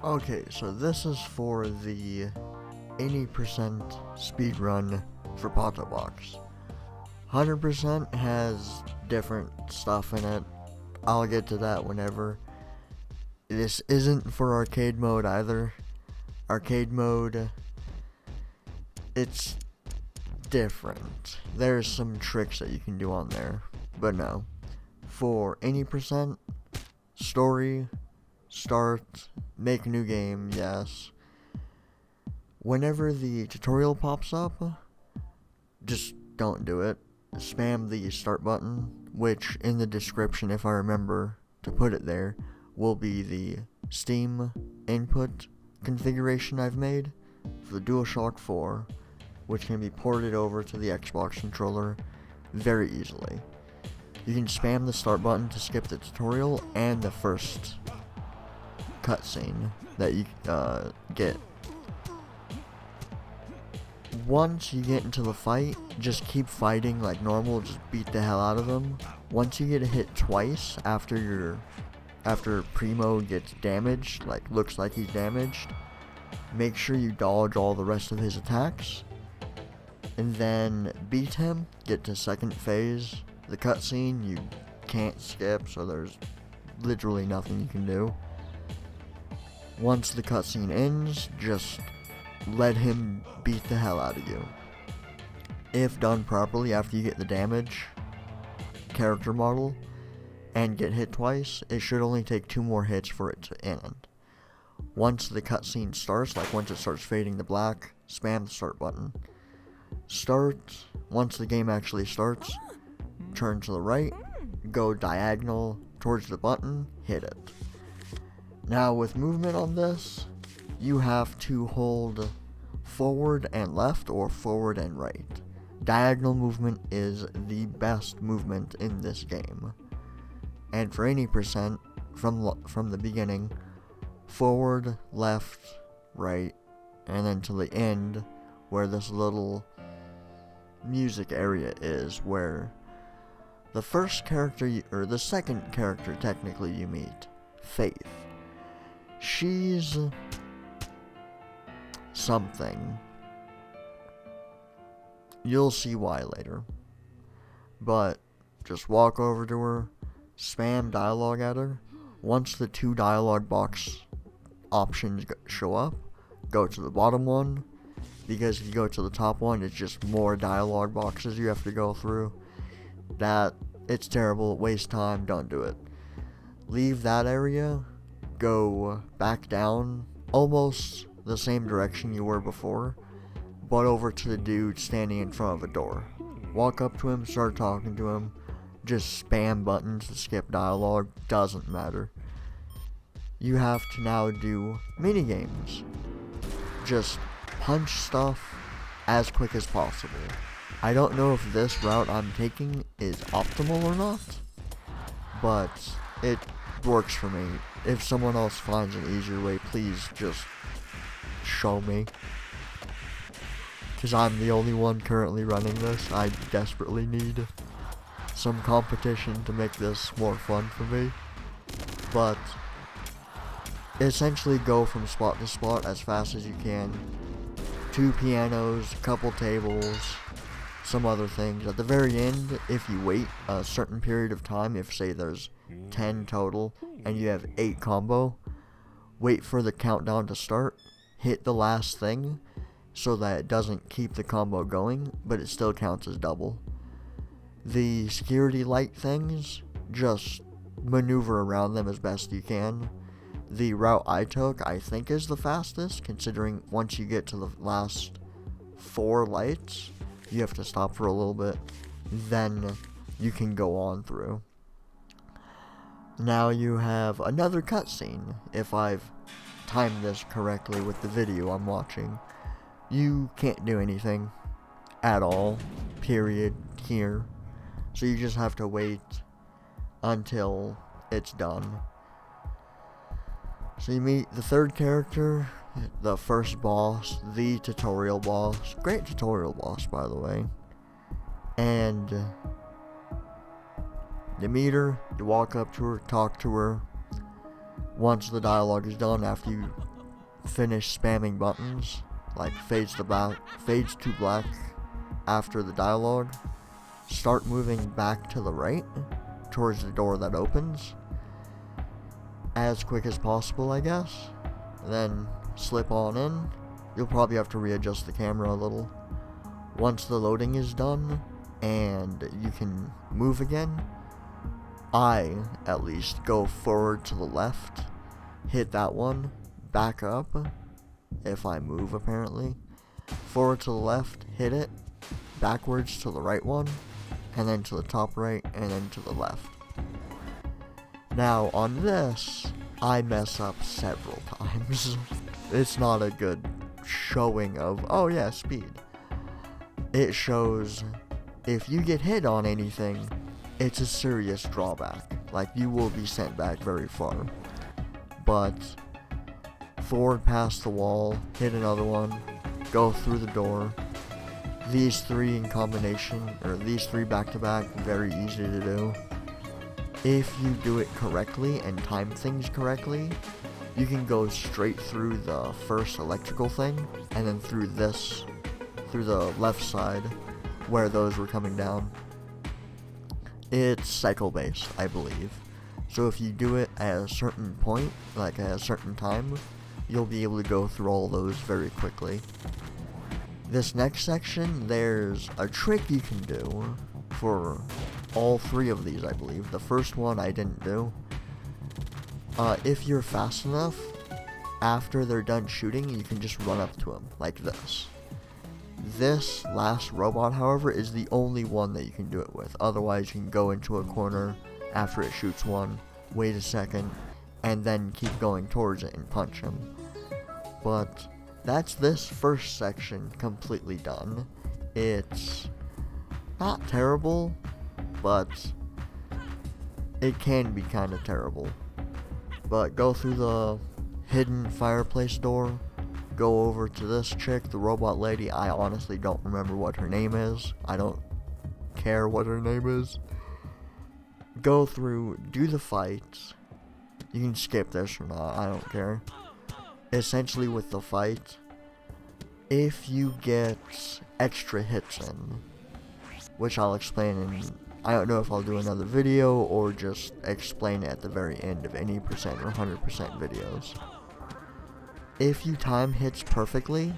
Okay, so this is for the 80% speedrun for Pato Box. 100% has different stuff in it. I'll get to that whenever. This isn't for arcade mode either. Arcade mode, it's different. There's some tricks that you can do on there, but no. For 80%, story, start, make a new game, yes. Whenever the tutorial pops up, just don't do it. Spam the start button, which in the description, if I remember to put it there, will be the Steam input configuration I've made for the DualShock 4, which can be ported over to the Xbox controller very easily. You can spam the start button to skip the tutorial and the first cutscene that you get. Once you get into the fight, just keep fighting like normal, just beat the hell out of them. Once you get hit twice after Primo gets damaged, like looks like he's damaged, make sure you dodge all the rest of his attacks, and then beat him, get to second phase. The cutscene you can't skip, so there's literally nothing you can do. Once the cutscene ends, just let him beat the hell out of you. If done properly after you get the damage character model and get hit twice, it should only take 2 more hits for it to end. Once the cutscene starts, like once it starts fading to black, spam the start button. Start, once the game actually starts, turn to the right, go diagonal towards the button, hit it. Now with movement on this, you have to hold forward and left or forward and right. Diagonal movement is the best movement in this game. And for 80% from the beginning, forward, left, right, and then to the end where this little music area is, where the first character, or the second character technically you meet, Faith. She's something. You'll see why later. But just walk over to her, spam dialogue at her. Once the 2 dialogue box options show up, go to the bottom one, because if you go to the top one, it's just more dialogue boxes you have to go through. It's terrible, it wastes time, don't do it. Leave that area, go back down, almost the same direction you were before, but over to the dude standing in front of a door. Walk up to him, start talking to him, just spam buttons to skip dialogue, doesn't matter. You have to now do minigames. Just punch stuff as quick as possible. I don't know if this route I'm taking is optimal or not, but it works for me. If someone else finds an easier way, please just show me. Because I'm the only one currently running this. I desperately need some competition to make this more fun for me. But essentially go from spot to spot as fast as you can. 2 pianos, a couple tables, some other things. At the very end, if you wait a certain period of time, if say there's 10 total and you have 8 combo, wait for the countdown to start, hit the last thing so that it doesn't keep the combo going, but it still counts as double. The security light things, just maneuver around them as best you can. The route I took, I think, is the fastest, considering once you get to the last 4 lights, you have to stop for a little bit, then you can go on through. Now you have another cutscene, if I've timed this correctly with the video I'm watching. You can't do anything at all, period, here. So you just have to wait until it's done. So you meet the 3rd character, the first boss, the tutorial boss. Great tutorial boss, by the way. And you meet her, you walk up to her, talk to her. Once the dialogue is done, after you finish spamming buttons, like fades to black after the dialogue, start moving back to the right towards the door that opens as quick as possible, I guess. Then slip on in. You'll probably have to readjust the camera a little. Once the loading is done and you can move again, I at least go forward to the left, hit that one, back up if I move apparently, forward to the left, hit it, backwards to the right one, and then to the top right, and then to the left. Now on this, I mess up several times. It's not a good showing of, oh yeah, speed. It shows if you get hit on anything, it's a serious drawback. Like, you will be sent back very far. But forward past the wall, hit another one, go through the door. These three in combination, or these three back to back, very easy to do. If you do it correctly and time things correctly, you can go straight through the first electrical thing, and then through the left side, where those were coming down. It's cycle based, I believe. So if you do it at a certain point, like at a certain time, you'll be able to go through all those very quickly. This next section, there's a trick you can do for all three of these, I believe. The first one I didn't do. If you're fast enough, after they're done shooting, you can just run up to them, like this. This last robot, however, is the only one that you can do it with. Otherwise, you can go into a corner after it shoots one, wait a second, and then keep going towards it and punch him. But that's this first section completely done. It's not terrible, but it can be kind of terrible. But go through the hidden fireplace door, go over to this chick, the robot lady. I honestly don't remember what her name is. I don't care what her name is. Go through, do the fights. You can skip this or not, I don't care. Essentially with the fight, if you get extra hits in, which I'll explain in, I don't know if I'll do another video or just explain it at the very end of any percent or 100% videos. If you time hits perfectly,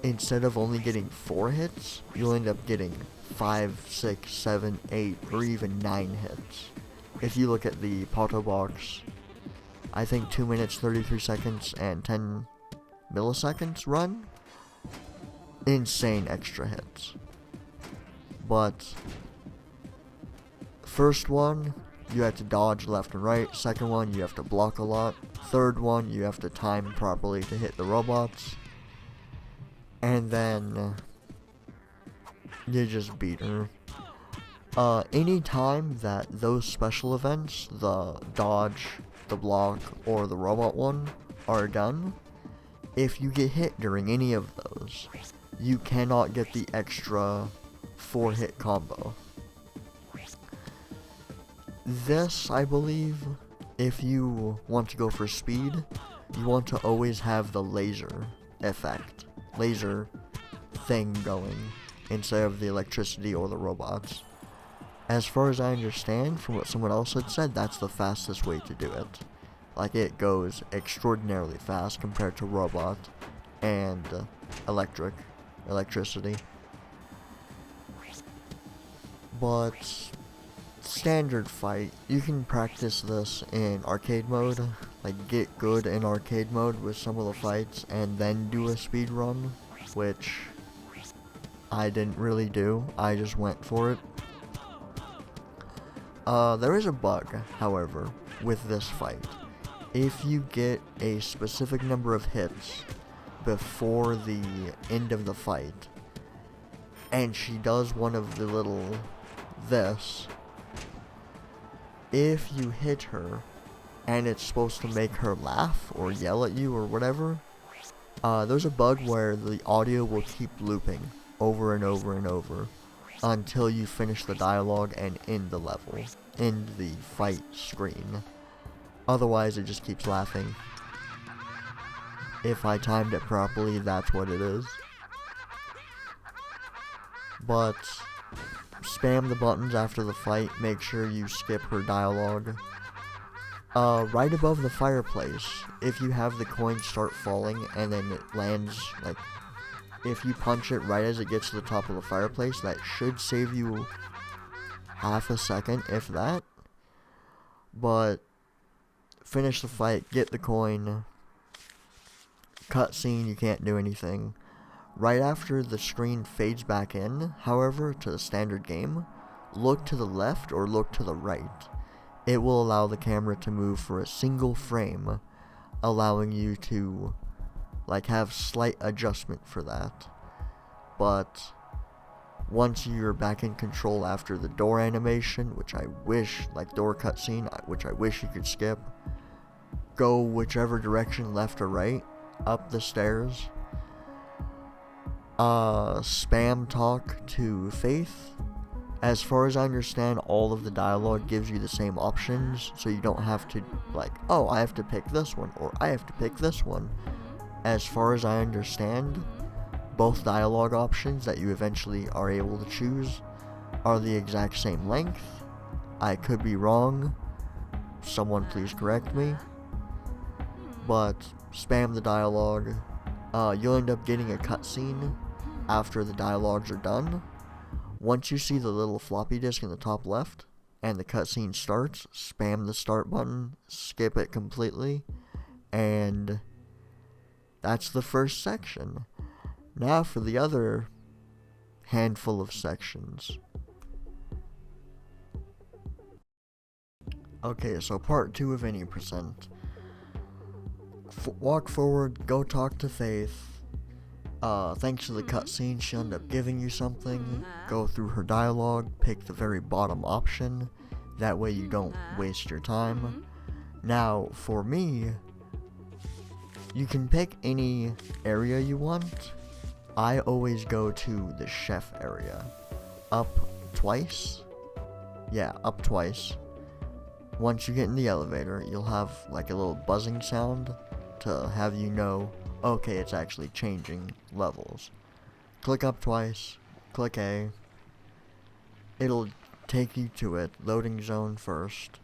instead of only getting 4 hits, you'll end up getting 5, 6, 7, 8, or even 9 hits. If you look at the pato box, I think 2 minutes, 33 seconds, and 10 milliseconds run, insane extra hits. But first one, you have to dodge left and right. Second one, you have to block a lot. Third one, you have to time properly to hit the robots. And then you just beat her. Any time that those special events, the dodge, the block, or the robot one, are done, if you get hit during any of those, you cannot get the extra 4-hit combo. This, I believe, if you want to go for speed, you want to always have the laser thing going, instead of the electricity or the robots. As far as I understand, from what someone else had said, that's the fastest way to do it. Like, it goes extraordinarily fast compared to robot and electricity. But standard fight, you can practice this in arcade mode, like get good in arcade mode with some of the fights and then do a speed run, which I didn't really do. I just went for it. There is a bug, however, with this fight. If you get a specific number of hits before the end of the fight, and she does one of the little this, if you hit her and it's supposed to make her laugh or yell at you or whatever, there's a bug where the audio will keep looping over and over and over until you finish the dialogue and end the level, end the fight screen. Otherwise, it just keeps laughing. If I timed it properly, that's what it is. But spam the buttons after the fight. Make sure you skip her dialogue. Right above the fireplace, if you have the coin start falling and then it lands, like, if you punch it right as it gets to the top of the fireplace, that should save you half a second, if that. But finish the fight, get the coin. Cutscene, you can't do anything. Right after the screen fades back in, however, to the standard game, look to the left or look to the right. It will allow the camera to move for a single frame, allowing you to, like, have slight adjustment for that. But once you're back in control after the door animation, which I wish, like door cutscene, which I wish you could skip, go whichever direction, left or right, up the stairs. Spam talk to Faith. As far as I understand, all of the dialogue gives you the same options, so you don't have to, like, oh, I have to pick this one, or I have to pick this one. As far as I understand, both dialogue options that you eventually are able to choose are the exact same length. I could be wrong. Someone please correct me. But spam the dialogue. You'll end up getting a cutscene after the dialogues are done. Once you see the little floppy disk in the top left and the cutscene starts, spam the start button, skip it completely, and that's the first section. Now for the other handful of sections. Okay, so part 2 of any percent. Walk forward, go talk to Faith. Thanks to the cutscene, she'll end up giving you something. Go through her dialogue, pick the very bottom option. That way you don't waste your time. Now, for me, you can pick any area you want. I always go to the chef area. Up twice. Yeah, up twice. Once you get in the elevator, you'll have like a little buzzing sound to have you know, okay, it's actually changing levels. Click up twice, click A. It'll take you to it, loading zone first.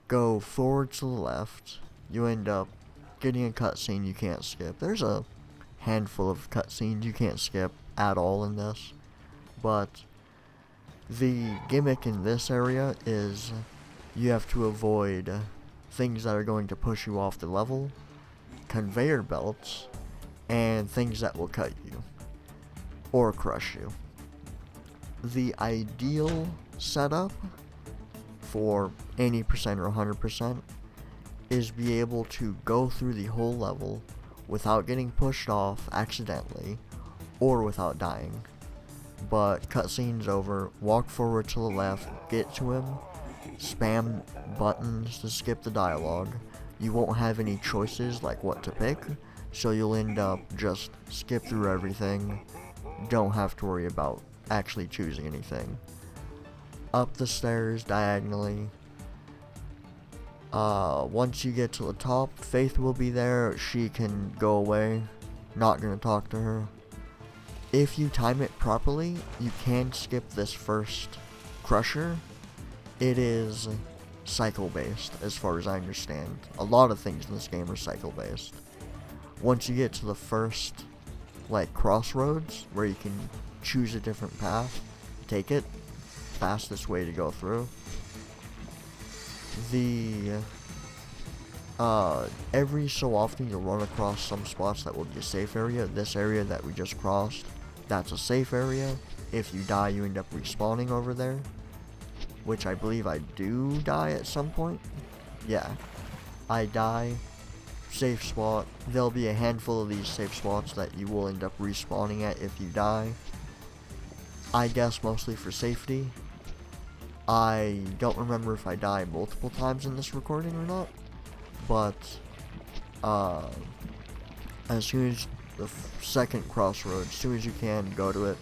Go forward to the left. You end up getting a cutscene you can't skip. There's a handful of cutscenes you can't skip at all in this. But the gimmick in this area is you have to avoid things that are going to push you off the level, conveyor belts, and things that will cut you or crush you. The ideal setup for any percent or 100% is be able to go through the whole level without getting pushed off accidentally or without dying. But cutscene's over, walk forward to the left, get to him, spam buttons to skip the dialogue. You won't have any choices like what to pick, so you'll end up just skip through everything. Don't have to worry about actually choosing anything. Up the stairs diagonally. Once you get to the top, Faith will be there. She can go away. Not gonna talk to her. If you time it properly, you can skip this first crusher. It is cycle based as far as I understand. A lot of things in this game are cycle based. Once you get to the first like Crossroads where you can choose a different path, take it. Fastest way to go through. Every so often you'll run across some spots that will be a safe area. This area that we just crossed, that's a safe area. If you die, you end up respawning over there, which I believe I do die at some point. Yeah, I die. Safe spot. There'll be a handful of these safe spots that you will end up respawning at if you die. I guess mostly for safety. I don't remember if I die multiple times in this recording or not, but as soon as the second Crossroads, as soon as you can, go to it.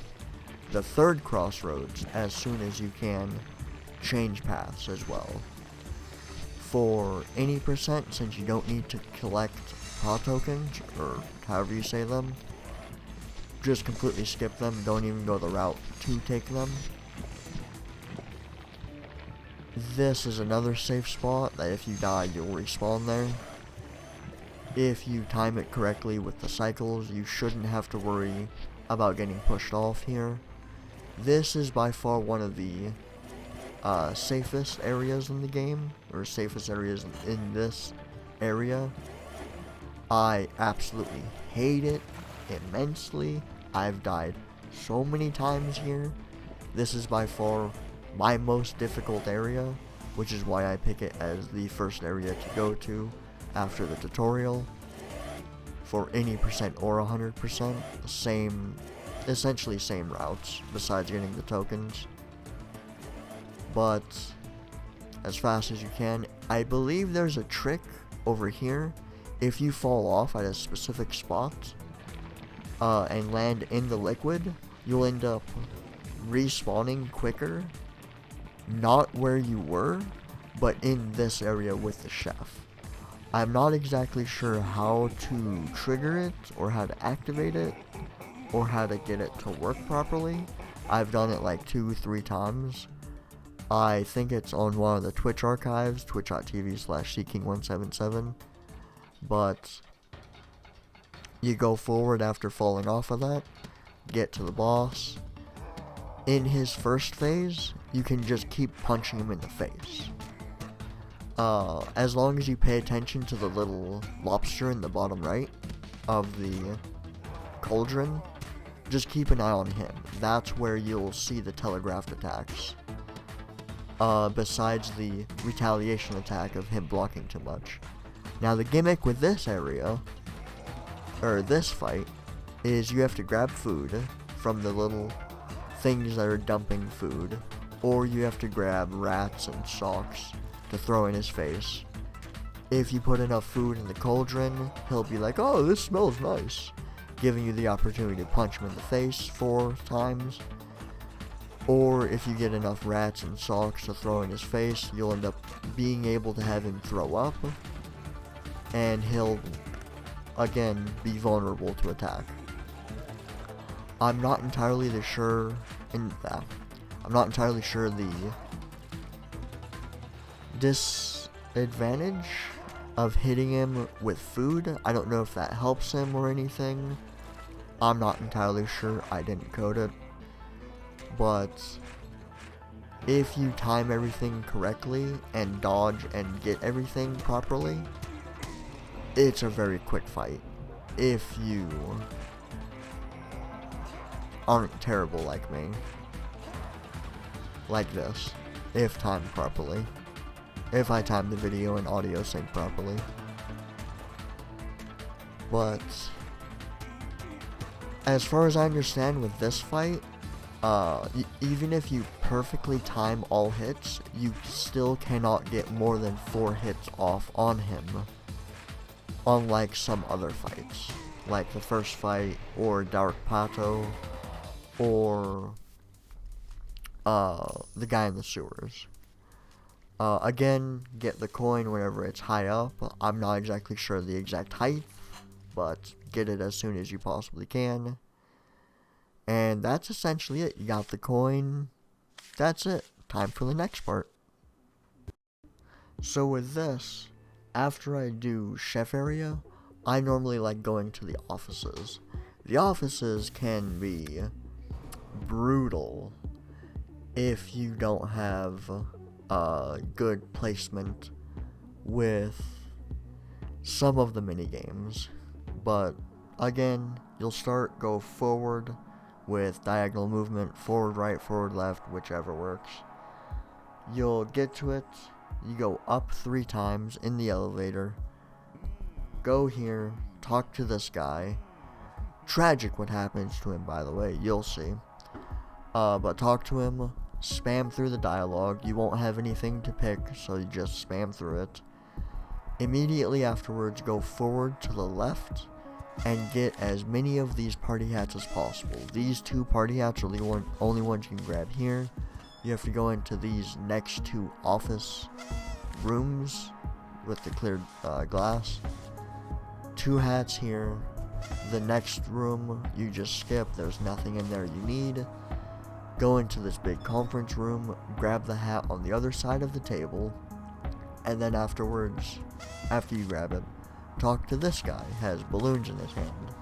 The third Crossroads, as soon as you can, change paths as well. For any percent, since you don't need to collect paw tokens, or however you say them. Just completely skip them, don't even go the route to take them. This is another safe spot that if you die, you'll respawn there. If you time it correctly with the cycles, you shouldn't have to worry about getting pushed off here. This is by far one of the safest areas in the game, or safest areas in this area. I absolutely hate it immensely. I've died so many times here. This is by far my most difficult area, which is why I pick it as the first area to go to after the tutorial. For any percent or 100%, essentially same routes, besides getting the tokens. But as fast as you can. I believe there's a trick over here. If you fall off at a specific spot and land in the liquid, you'll end up respawning quicker. Not where you were, but in this area with the chef. I'm not exactly sure how to trigger it, or how to activate it, or how to get it to work properly. I've done it like 2-3 times. I think it's on one of the Twitch archives, twitch.tv/seeking177. But you go forward after falling off of that, get to the boss. In his first phase, you can just keep punching him in the face. As long as you pay attention to the little lobster in the bottom right of the cauldron, just keep an eye on him. That's where you'll see the telegraphed attacks. Besides the retaliation attack of him blocking too much. Now the gimmick with this area, or this fight, is you have to grab food from the little things that are dumping food, or you have to grab rats and socks to throw in his face. If you put enough food in the cauldron, he'll be like, "Oh, this smells nice," giving you the opportunity to punch him in the face 4 times. Or if you get enough rats and socks to throw in his face, you'll end up being able to have him throw up, and he'll again be vulnerable to attack. I'm not entirely sure the disadvantage of hitting him with food. I don't know if that helps him or anything. I'm not entirely sure. I didn't code it. But if you time everything correctly and dodge and get everything properly, it's a very quick fight. If you aren't terrible like me. Like this. If timed properly. If I time the video and audio sync properly. But as far as I understand with this fight, even if you perfectly time all hits, you still cannot get more than 4 hits off on him. Unlike some other fights, like the first fight, or Dark Pato, or the guy in the sewers. Again, get the coin whenever it's high up. I'm not exactly sure the exact height, but get it as soon as you possibly can. And that's essentially it. You got the coin. That's it. Time for the next part. So with this, after I do chef area, I normally like going to the offices. The offices can be brutal if you don't have good placement with some of the mini games. But again, you'll go forward with diagonal movement, forward right, forward left, whichever works. You'll get to it, you go up 3 times in the elevator, go here, talk to this guy. Tragic what happens to him, by the way, you'll see. But talk to him, spam through the dialogue. You won't have anything to pick, so you just spam through it. Immediately afterwards, go forward to the left and get as many of these party hats as possible. These 2 party hats are the only ones you can grab here. You have to go into these next 2 office rooms with the cleared glass 2 hats here. The next room you just skip, there's nothing in there you need. Go into this big conference room, grab the hat on the other side of the table, and then afterwards, after you grab it, talk to this guy, has balloons in his hand.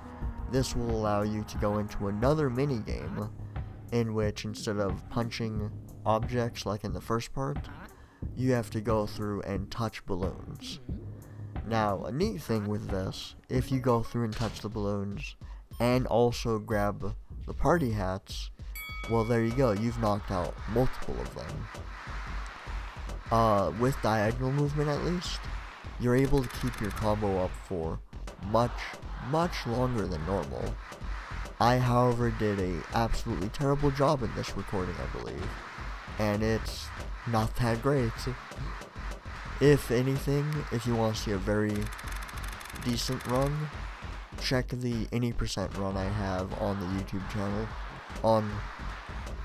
This will allow you to go into another mini game in which instead of punching objects like in the first part, you have to go through and touch balloons. Now, a neat thing with this, if you go through and touch the balloons and also grab the party hats, well, there you go, you've knocked out multiple of them. With diagonal movement at least, you're able to keep your combo up for much longer than normal. I, however, did a absolutely terrible job in this recording, I believe, and it's not that great. If anything, if you want to see a very decent run, check the any percent run I have on the YouTube channel.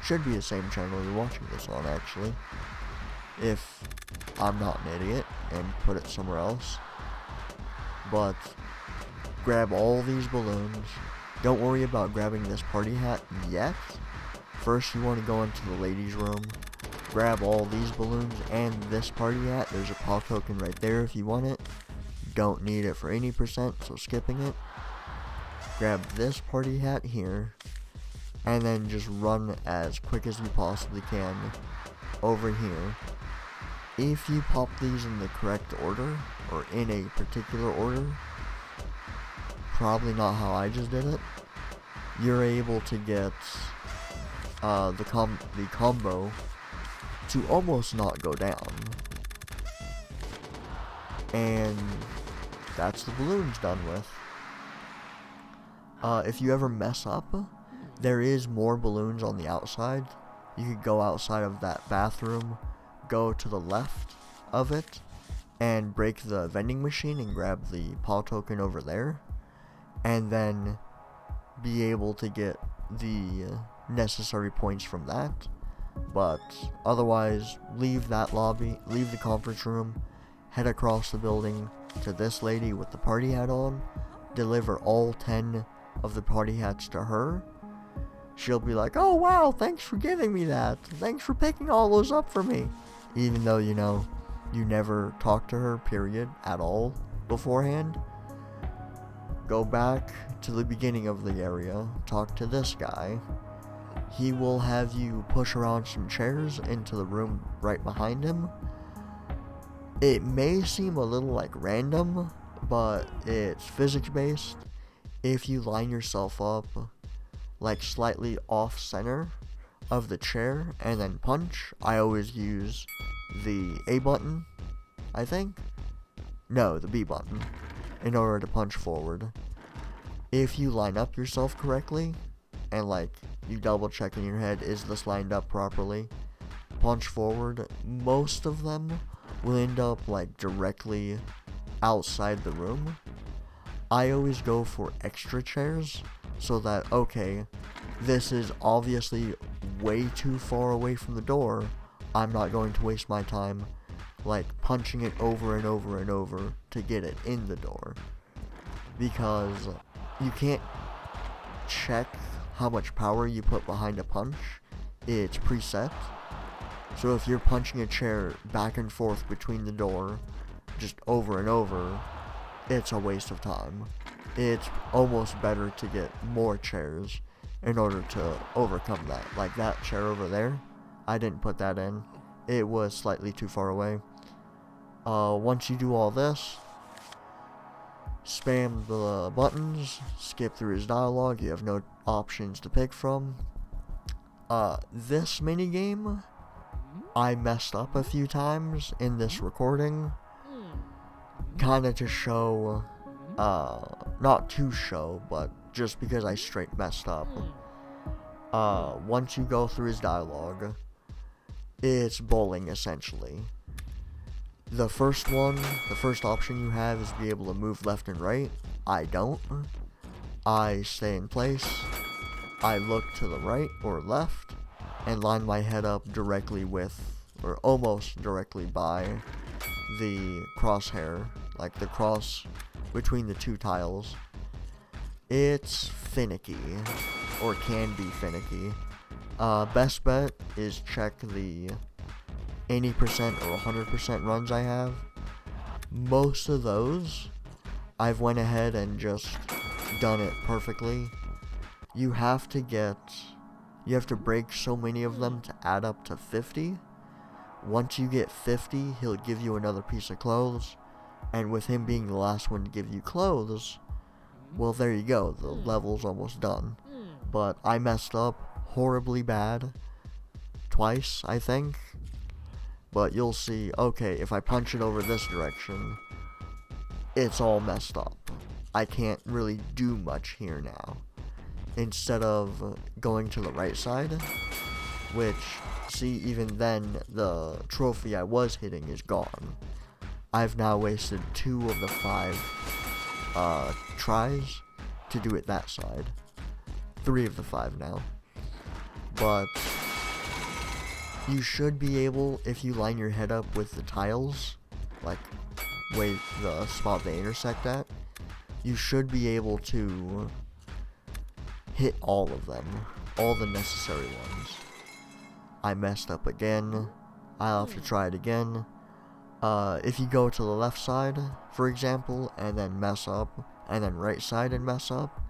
Should be the same channel you're watching this on, actually, if I'm not an idiot and put it somewhere else. But grab all these balloons. Don't worry about grabbing this party hat yet. First, you want to go into the ladies' room, grab all these balloons and this party hat. There's a paw token right there if you want it. Don't need it for any percent, so skipping it. Grab this party hat here, and then just run as quick as you possibly can over here. If you pop these in the correct order, or in a particular order, probably not how I just did it, you're able to get the combo to almost not go down. And that's the balloons done with. If you ever mess up, there is more balloons on the outside. You could go outside of that bathroom, go to the left of it, and break the vending machine and grab the paw token over there, and then be able to get the necessary points from that. But otherwise, leave that lobby, leave the conference room, head across the building to this lady with the party hat on, deliver all 10 of the party hats to her. She'll be like, "Oh wow, thanks for giving me that. Thanks for picking all those up for me." Even though, you know, you never talked to her, period, at all beforehand. Go back to the beginning of the area, talk to this guy. He will have you push around some chairs into the room right behind him. It may seem a little like random, but it's physics based. If you line yourself up like slightly off center of the chair and then punch, I always use the A button, I think? No, the B button, in order to punch forward. If you line up yourself correctly, and like you double check in your head, is this lined up properly? Punch forward. Most of them will end up like directly outside the room. I always go for extra chairs so that, okay, this is obviously way too far away from the door. I'm not going to waste my time like punching it over and over and over to get it in the door, because you can't check how much power you put behind a punch. It's preset. So if you're punching a chair back and forth between the door just over and over, it's a waste of time. It's almost better to get more chairs in order to overcome that. Like that chair over there, I didn't put that in. It was slightly too far away. Once you do all this, spam the buttons, skip through his dialogue, you have no options to pick from. This minigame, I messed up a few times in this recording, kinda to show, not to show, but just because I straight messed up. Once you go through his dialogue, it's bowling essentially. The first option you have is to be able to move left and right. I don't. I stay in place. I look to the right or left and line my head up directly with, or almost directly by, the crosshair, like the cross between the two tiles. It's finicky, or can be finicky. Best bet is check the 80% or 100% runs I have. Most of those, I've went ahead and just done it perfectly. You have to break so many of them to add up to 50. Once you get 50, he'll give you another piece of clothes. And with him being the last one to give you clothes, well, there you go. The level's almost done. But I messed up horribly bad. Twice, I think. But you'll see, okay, if I punch it over this direction, it's all messed up. I can't really do much here now. Instead of going to the right side, which, see, even then, the trophy I was hitting is gone. I've now wasted 2 of the 5 tries to do it that side. 3 of the 5 now. But you should be able, if you line your head up with the tiles, like the spot they intersect at, you should be able to hit all of them, all the necessary ones. I messed up again. I'll have to try it again. If you go to the left side, for example, and then mess up, and then right side and mess up,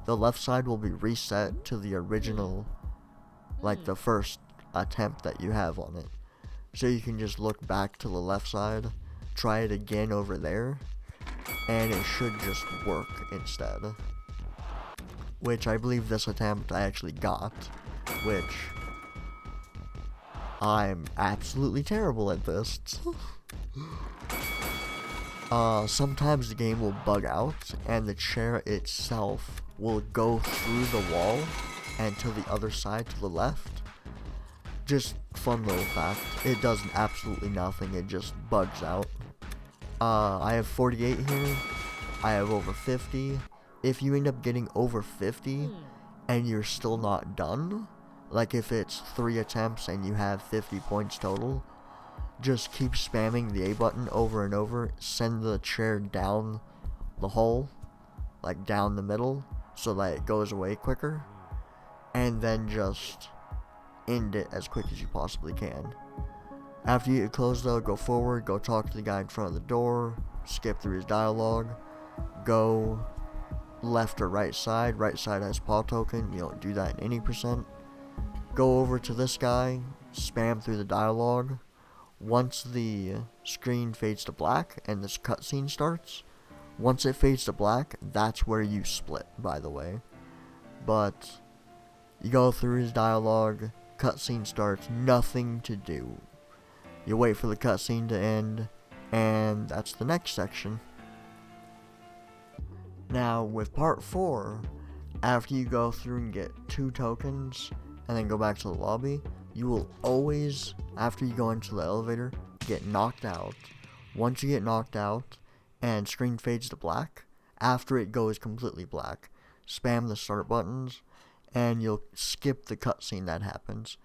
the left side will be reset to the original, like the first attempt that you have on it. So you can just look back to the left side, try it again over there, and it should just work instead. Which I believe this attempt I actually got, which I'm absolutely terrible at this. Sometimes the game will bug out and the chair itself will go through the wall and to the other side to the left. Just fun little fact. It does absolutely nothing, it just bugs out. I have 48 here. I have over 50. If you end up getting over 50 and you're still not done, like if it's 3 attempts and you have 50 points total, just keep spamming the A button over and over, send the chair down the hole, like down the middle, so that it goes away quicker, and then just end it as quick as you possibly can. After you get close though, go forward, go talk to the guy in front of the door, skip through his dialogue, go left or right side has paw token, you don't do that in any percent. Go over to this guy, spam through the dialogue. Once the screen fades to black and this cutscene starts, once it fades to black, that's where you split, by the way. But you go through his dialogue, cutscene starts, nothing to do. You wait for the cutscene to end, and that's the next section. Now, with part 4, after you go through and get 2 tokens, and then go back to the lobby, you will always, after you go into the elevator, get knocked out. Once you get knocked out, and screen fades to black, after it goes completely black, spam the start buttons, and you'll skip the cutscene that happens.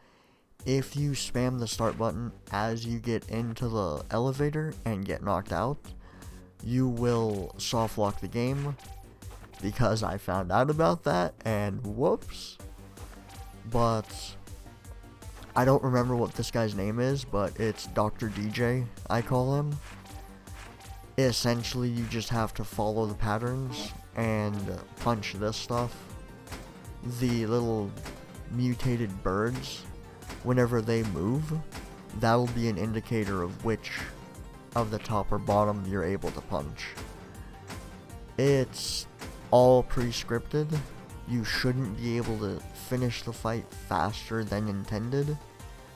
If you spam the start button as you get into the elevator and get knocked out, you will soft lock the game, because I found out about that, and whoops. But I don't remember what this guy's name is, but it's Dr. DJ, I call him. Essentially, you just have to follow the patterns and punch this stuff. The little mutated birds, whenever they move, that'll be an indicator of which of the top or bottom you're able to punch. It's all pre-scripted. You shouldn't be able to finish the fight faster than intended.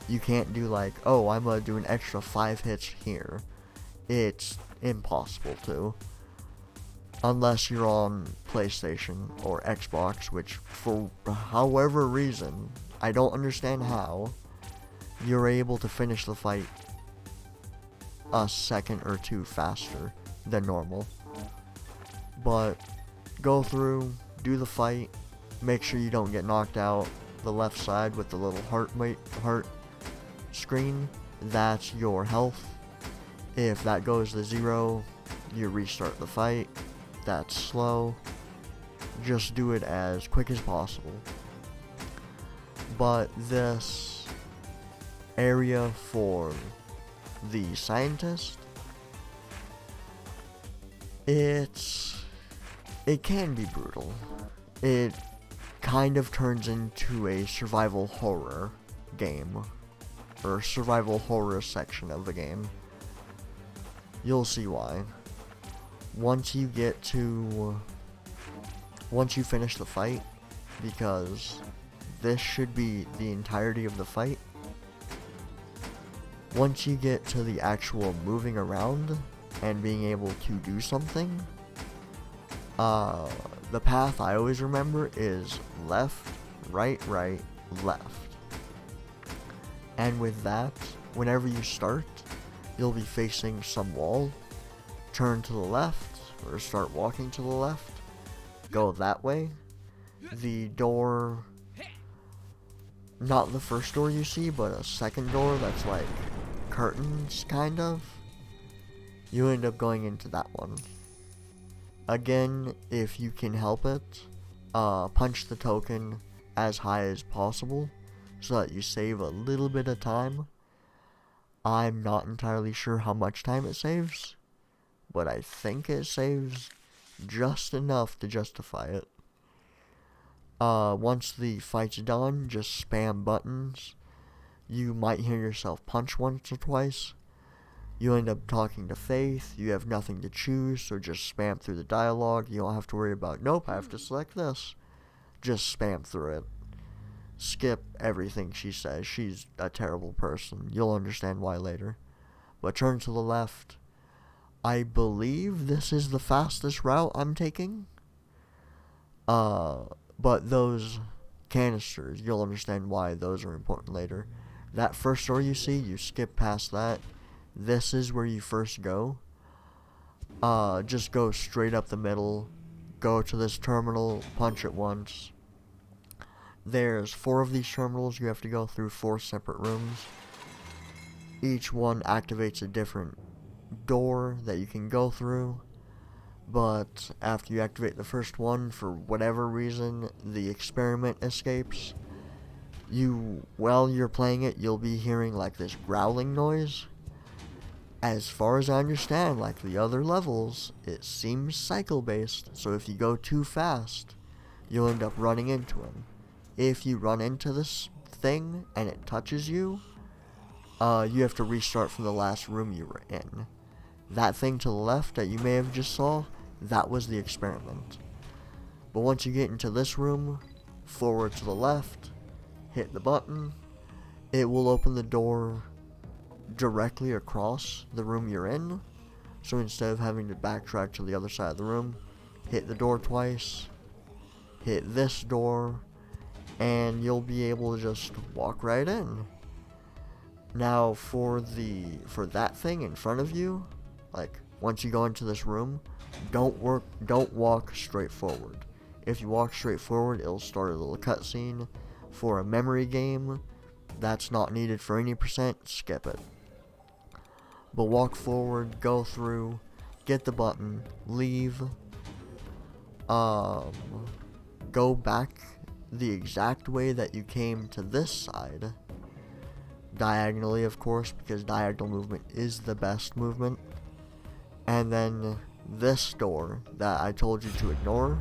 You can't do like, oh, I'm gonna do an extra 5 hits here. It's impossible to. Unless you're on PlayStation or Xbox, which for however reason, I don't understand how, you're able to finish the fight a second or 2 faster than normal. But go through, do the fight, make sure you don't get knocked out. The left side with the little heart screen, that's your health. If that goes to 0, you restart the fight. that slow. Just do it as quick as possible. But this area for the scientist, it can be brutal. It kind of turns into a survival horror game, or survival horror section of the game. You'll see why. Once you finish the fight, because this should be the entirety of the fight. Once you get to the actual moving around and being able to do something, the path I always remember is left, right, left. And with that, whenever you start, you'll be facing some wall. Turn to the left, or start walking to the left. Go that way. The door, not the first door you see, but a second door that's like curtains, kind of. You end up going into that one. Again, if you can help it, punch the token as high as possible so that you save a little bit of time. I'm not entirely sure how much time it saves, but I think it saves just enough to justify it. Once the fight's done, just spam buttons. You might hear yourself punch once or twice. You end up talking to Faith. You have nothing to choose, so just spam through the dialogue. You don't have to worry about, nope, I have to select this. Just spam through it. Skip everything she says. She's a terrible person. You'll understand why later. But turn to the left. I believe this is the fastest route I'm taking. But those canisters, you'll understand why those are important later. That first door you see, you skip past that. This is where you first go. Just go straight up the middle. Go to this terminal, punch it once. There's 4 of these terminals. You have to go through 4 separate rooms. Each one activates a different door that you can go through. But after you activate the first one, for whatever reason, the experiment escapes. While you're playing it, you'll be hearing like this growling noise. As far as I understand, like the other levels, it seems cycle-based, so if you go too fast, you'll end up running into him. If you run into this thing and it touches you, you have to restart from the last room you were in. That thing to the left that you may have just saw, that was the experiment. But once you get into this room, forward to the left, hit the button, it will open the door directly across the room you're in. So instead of having to backtrack to the other side of the room, hit the door twice, hit this door, and you'll be able to just walk right in. Now for that thing in front of you, like once you go into this room, don't walk straight forward. If you walk straight forward, it'll start a little cutscene. For a memory game, that's not needed for any percent, skip it. But walk forward, go through, get the button, leave, go back the exact way that you came to this side, diagonally of course, because diagonal movement is the best movement, and then this door that I told you to ignore,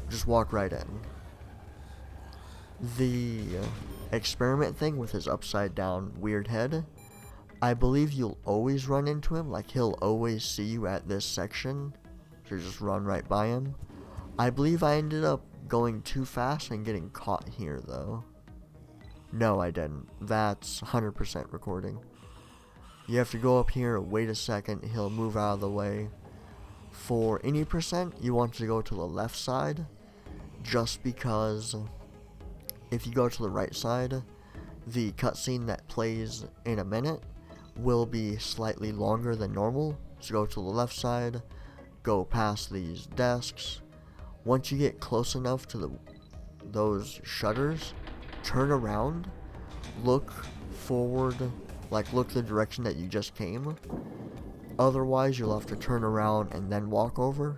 just walk right in. The experiment thing with his upside down weird head, I believe you'll always run into him, like he'll always see you at this section, so just run right by him. I believe I ended up going too fast and getting caught here though. No, I didn't. That's 100% recording. You have to go up here, wait a second, he'll move out of the way. For any percent, you want to go to the left side, just because if you go to the right side, the cutscene that plays in a minute will be slightly longer than normal. So go to the left side, go past these desks. Once you get close enough to those shutters, turn around, look forward, like look the direction that you just came. Otherwise, you'll have to turn around and then walk over.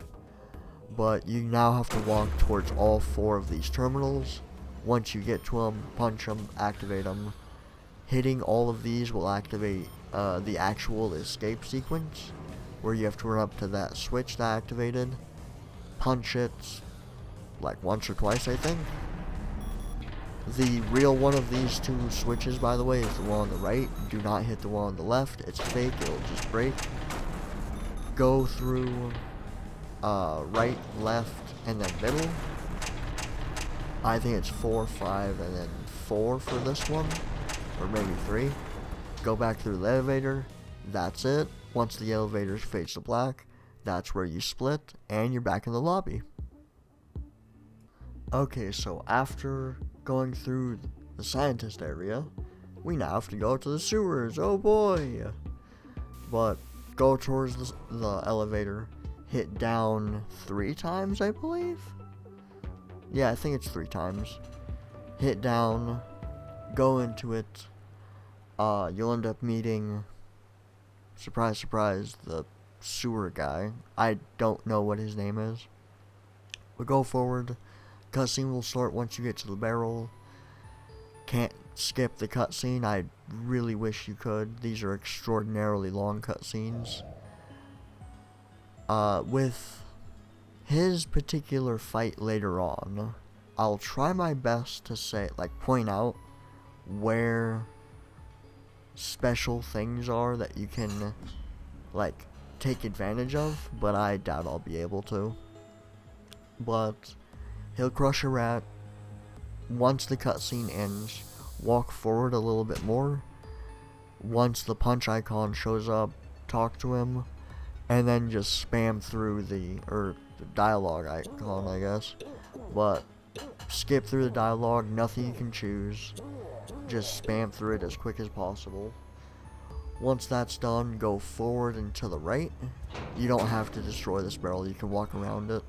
but you now have to walk towards all 4 of these terminals. Once you get to them, punch them, activate them. Hitting all of these will activate the actual escape sequence, where you have to run up to that switch that activated, punch it like once or twice, I think. The real one of these 2 switches, by the way, is the one on the right. Do not hit the one on the left. It's fake. It'll just break. Go through right, left, and then middle. I think it's 4, 5, and then 4 for this one. Or maybe 3. Go back through the elevator. That's it. Once the elevator fades to black, that's where you split, and you're back in the lobby. Okay, so after going through the scientist area, we now have to go to the sewers. Oh boy! But go towards the elevator, hit down 3 times, I believe? Yeah, I think it's 3 times. Hit down, go into it. You'll end up meeting, surprise, surprise, the sewer guy. I don't know what his name is. But go forward. Cutscene will start once you get to the barrel. Can't skip the cutscene. I really wish you could. These are extraordinarily long cutscenes. With his particular fight later on, I'll try my best to say, point out where special things are that you can, take advantage of, but I doubt I'll be able to. But he'll crush a rat. Once the cutscene ends, walk forward a little bit more. Once the punch icon shows up, talk to him, and then just spam through the dialogue icon, I guess. But skip through the dialogue, nothing you can choose. Just spam through it as quick as possible. Once that's done, go forward and to the right. You don't have to destroy this barrel, you can walk around it.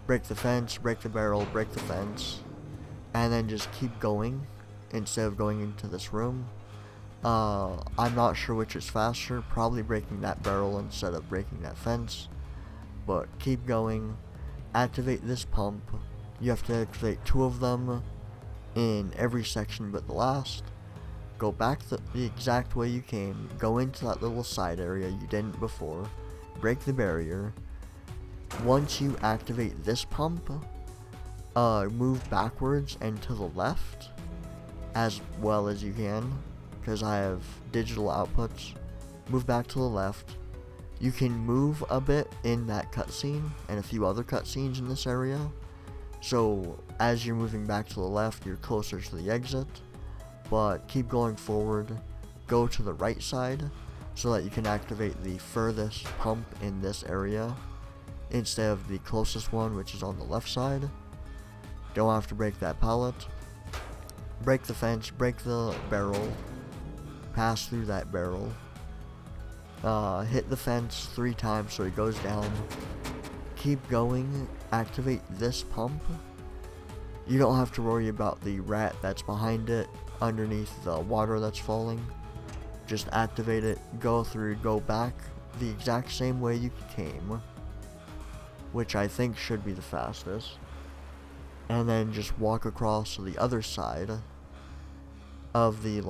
Break the fence, break the barrel, break the fence, and then just keep going instead of going into this room. I'm not sure which is faster, probably breaking that barrel instead of breaking that fence, but keep going. Activate this pump. You have to activate 2 of them in every section but the last. Go back the exact way you came, go into that little side area you didn't before, break the barrier. Once you activate this pump, move backwards and to the left as well as you can, because I have digital outputs. Move back to the left. You can move a bit in that cutscene and a few other cutscenes in this area, so as you're moving back to the left, you're closer to the exit. But keep going forward, go to the right side so that you can activate the furthest pump in this area instead of the closest one, which is on the left side. Don't have to break that pallet. Break the fence, break the barrel, pass through that barrel. Hit the fence 3 times so it goes down. Keep going, activate this pump. You don't have to worry about the rat that's behind it, underneath the water that's falling. Just activate it, go through, go back the exact same way you came, which I think should be the fastest, and then just walk across to the other side of the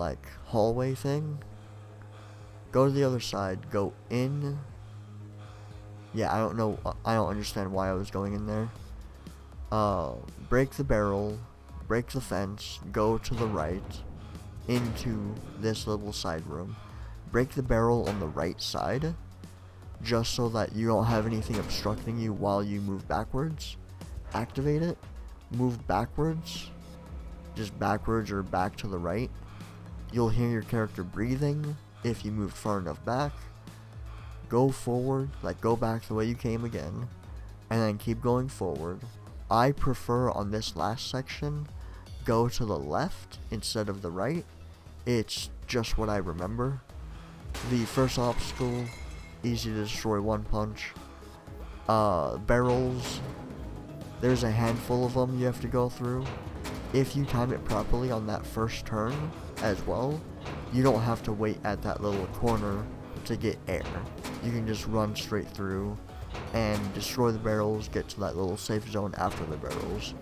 hallway thing. Go to the other side, go in. Yeah, I don't understand why I was going in there. Break the barrel, break the fence, go to the right into this little side room. Break the barrel on the right side, just so that you don't have anything obstructing you while you move backwards. Activate it, move backwards, just backwards or back to the right. You'll hear your character breathing if you moved far enough back. Go forward, go back the way you came again, and then keep going forward. I prefer on this last section, go to the left instead of the right. It's just what I remember. The first obstacle, easy to destroy 1 punch. Barrels, there's a handful of them you have to go through. If you time it properly on that first turn as well, you don't have to wait at that little corner to get air. You can just run straight through and destroy the barrels, get to that little safe zone after the barrels.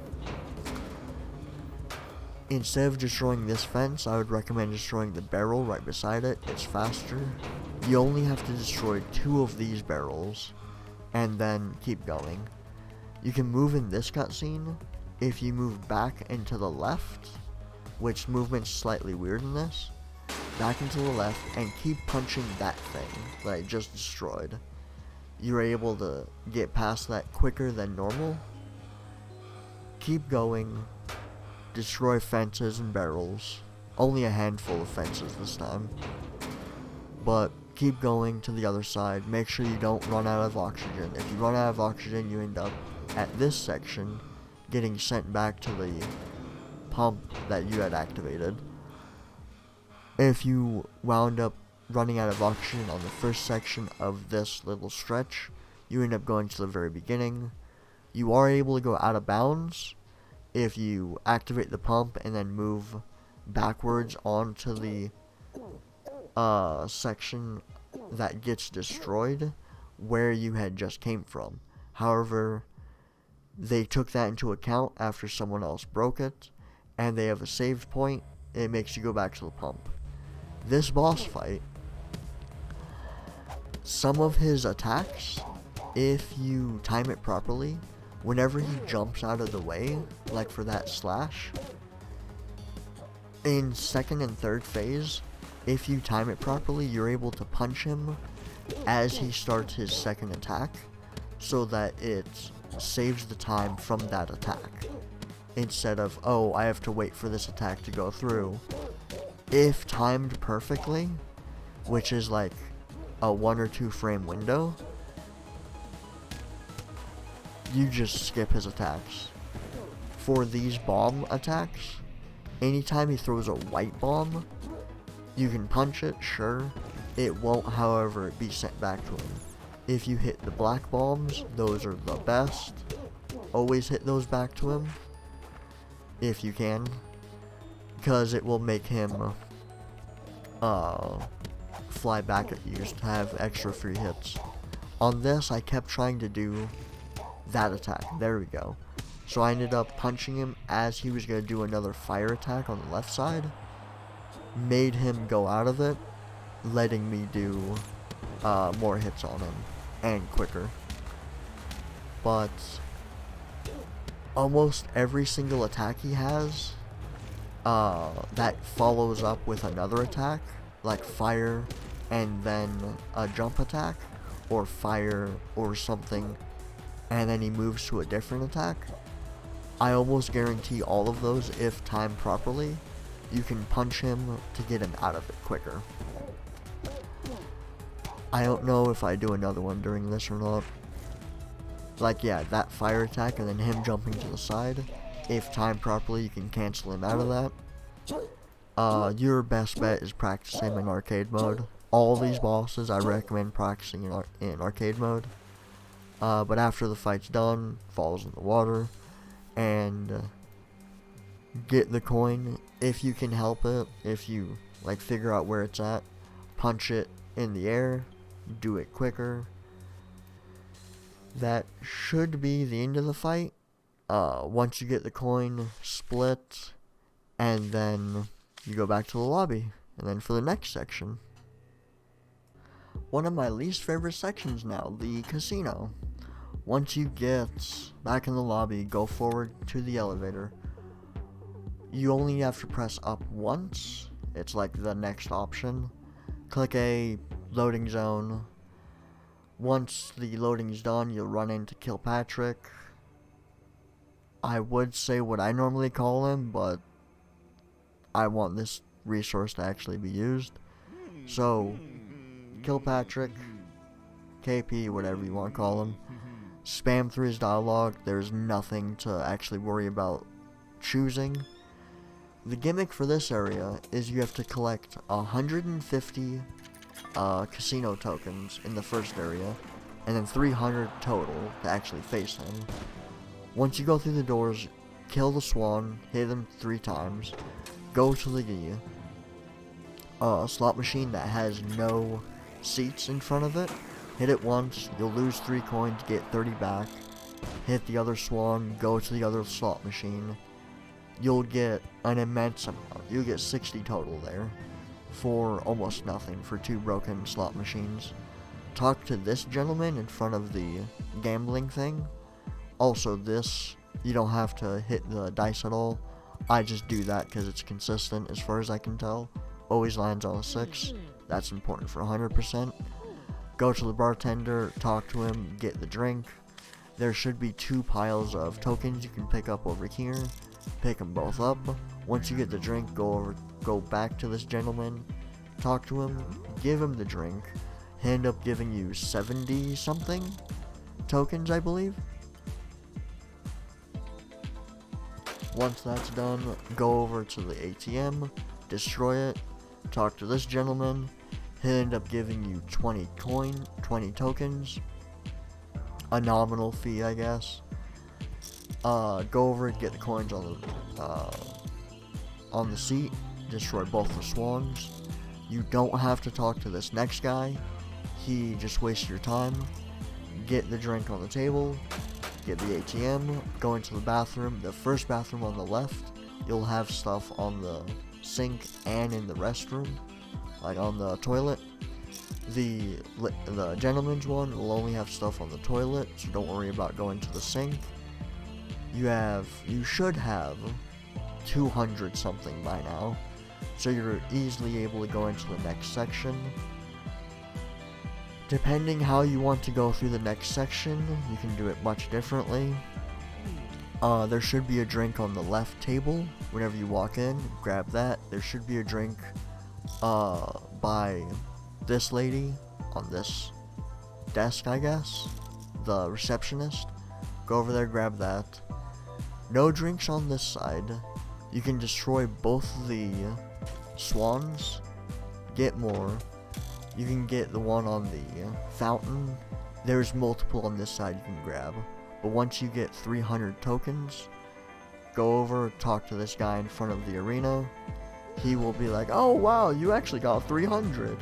Instead of destroying this fence, I would recommend destroying the barrel right beside it. It's faster. You only have to destroy 2 of these barrels, and then keep going. You can move in this cutscene if you move back and to the left, which movement's slightly weird in this. Back and to the left, and keep punching that thing that I just destroyed. You're able to get past that quicker than normal. Keep going. Destroy fences and barrels. Only a handful of fences this time. But keep going to the other side. Make sure you don't run out of oxygen. If you run out of oxygen, you end up at this section getting sent back to the pump that you had activated. If you wound up running out of oxygen on the first section of this little stretch, you end up going to the very beginning. You are able to go out of bounds if you activate the pump and then move backwards onto the section that gets destroyed where you had just came from. However, they took that into account after someone else broke it, and they have a save point. It makes you go back to the pump. This boss fight, some of his attacks, if you time it properly, whenever he jumps out of the way, like for that slash, in second and third phase, if you time it properly, you're able to punch him as he starts his second attack, so that it saves the time from that attack. Instead of, oh, I have to wait for this attack to go through. If timed perfectly, which is like a 1 or 2 frame window, you just skip his attacks. For these bomb attacks, anytime he throws a white bomb, you can punch it, sure. It won't, however, be sent back to him. If you hit the black bombs, those are the best. Always hit those back to him, if you can, because it will make him fly back at you to have extra free hits. On this, I kept trying to do that attack. There we go. So I ended up punching him as he was going to do another fire attack on the left side. Made him go out of it, letting me do more hits on him, and quicker. But almost every single attack he has that follows up with another attack, like fire and then a jump attack, or fire or something, and then he moves to a different attack. I almost guarantee all of those, if timed properly, you can punch him to get him out of it quicker. I don't know if I do another one during this or not. Like, yeah, that fire attack and then him jumping to the side. If timed properly, you can cancel him out of that. Your best bet is practicing in arcade mode. All these bosses I recommend practicing in arcade mode. But after the fight's done, falls in the water, and get the coin if you can help it. If you like figure out where it's at, punch it in the air, do it quicker. That should be the end of the fight. Once you get the coin, split, and then you go back to the lobby, and then for the next section. One of my least favorite sections now, the casino. Once you get back in the lobby, go forward to the elevator. You only have to press up once. It's like the next option. Click a loading zone. Once the loading's done, you'll run into Kilpatrick. I would say what I normally call him, but I want this resource to actually be used. So, Kilpatrick, KP, whatever you want to call him. Spam through his dialogue. There's nothing to actually worry about choosing. The gimmick for this area is you have to collect 150 casino tokens in the first area, and then 300 total to actually face him. Once you go through the doors, kill the swan, hit him 3 times, go to the slot machine that has no seats in front of it, hit it once, you'll lose 3 coins, get 30 back. Hit the other swan, go to the other slot machine. You'll get an immense amount. You'll get 60 total there for almost nothing for 2 broken slot machines. Talk to this gentleman in front of the gambling thing. Also, this, you don't have to hit the dice at all. I just do that because it's consistent as far as I can tell. Always lands on a 6. That's important for 100%. Go to the bartender, talk to him, get the drink. There should be 2 piles of tokens you can pick up over here. Pick them both up. Once you get the drink, go back to this gentleman, talk to him, give him the drink. He'll end up giving you 70 something tokens, I believe. Once that's done, go over to the ATM, destroy it, talk to this gentleman. He'll end up giving you 20 tokens. A nominal fee, I guess. Go over and get the coins on the seat. Destroy both the swans. You don't have to talk to this next guy. He just wastes your time. Get the drink on the table. Get the ATM. Go into the bathroom. The first bathroom on the left. You'll have stuff on the sink and in the restroom, like on the toilet. The gentleman's one will only have stuff on the toilet, so don't worry about going to the sink. You should have 200 something by now, so you're easily able to go into the next section. Depending how you want to go through the next section, you can do it much differently. There should be a drink on the left table. Whenever you walk in, grab that. There should be a drink by this lady on this desk, I guess, the receptionist. Go over there, grab that. No drinks on this side. You can destroy both the swans, get more. You can get the one on the fountain. There's multiple on this side you can grab. But once you get 300 tokens, go over, talk to this guy in front of the arena. He will be like, oh wow, you actually got 300.